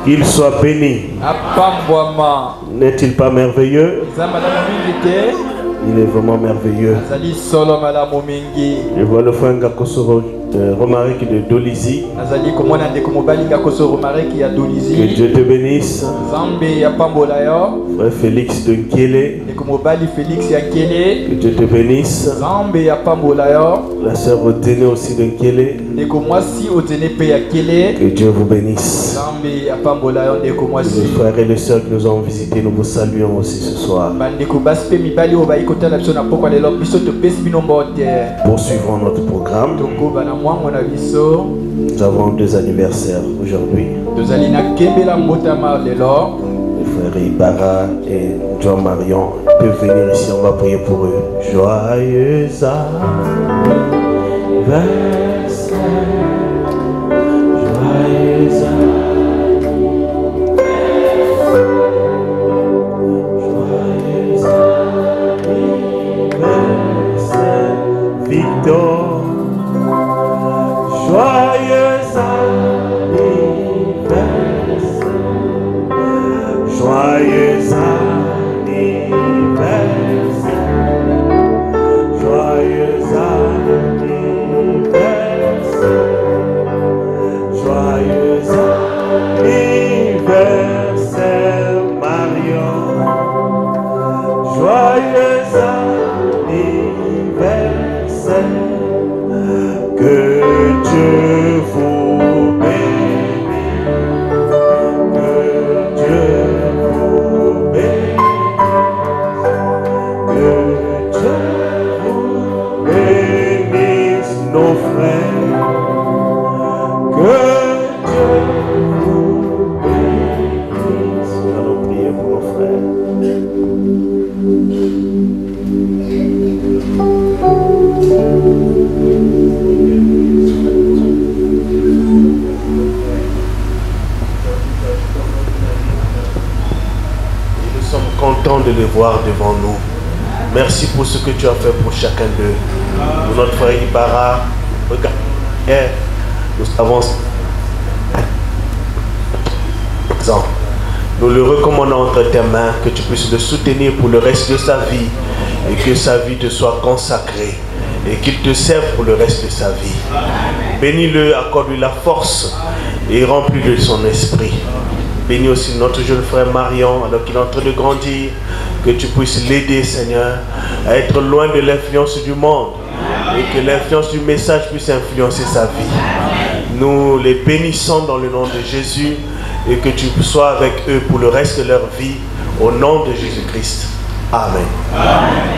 Qu'il soit béni. N'est-il pas merveilleux? Il est vraiment merveilleux. Je vois le frère Ngakosoro Romaric de Dolizy. Que Dieu te bénisse. Frère Félix de Nkele. Que Dieu te bénisse. La sœur Otene aussi de Nkele. Que Dieu vous bénisse. Les frères et les sœurs qui nous ont visités, nous vous saluons aussi ce soir. Poursuivons notre programme. Nous avons 2 anniversaires aujourd'hui. Les frères Ibarra et John Marion peuvent venir ici, on va prier pour eux. Joyeux anniversaire. Joyeux anniversaire. Victor. Joyeux anniversaire. Joyeux anniversaire. Joyeux anniversaire. Joyeux anniversaire, Marion. Joyeux anniversaire. Que Dieu vous bénisse, que Dieu vous bénisse, que Dieu vous bénisse, nos frères, que Dieu vous bénisse. Nous allons prier pour nos frères. Content de les voir devant nous. Merci pour ce que tu as fait pour chacun d'eux. Pour notre frère Ibarra, regarde, nous avons nous le recommandons entre tes mains, que tu puisses le soutenir pour le reste de sa vie et que sa vie te soit consacrée et qu'il te serve pour le reste de sa vie. Bénis-le, accorde-lui la force et remplis-le de son esprit. Bénis aussi notre jeune frère Marion, alors qu'il est en train de grandir, que tu puisses l'aider, Seigneur, à être loin de l'influence du monde et que l'influence du message puisse influencer sa vie. Nous les bénissons dans le nom de Jésus et que tu sois avec eux pour le reste de leur vie, au nom de Jésus-Christ. Amen. Amen.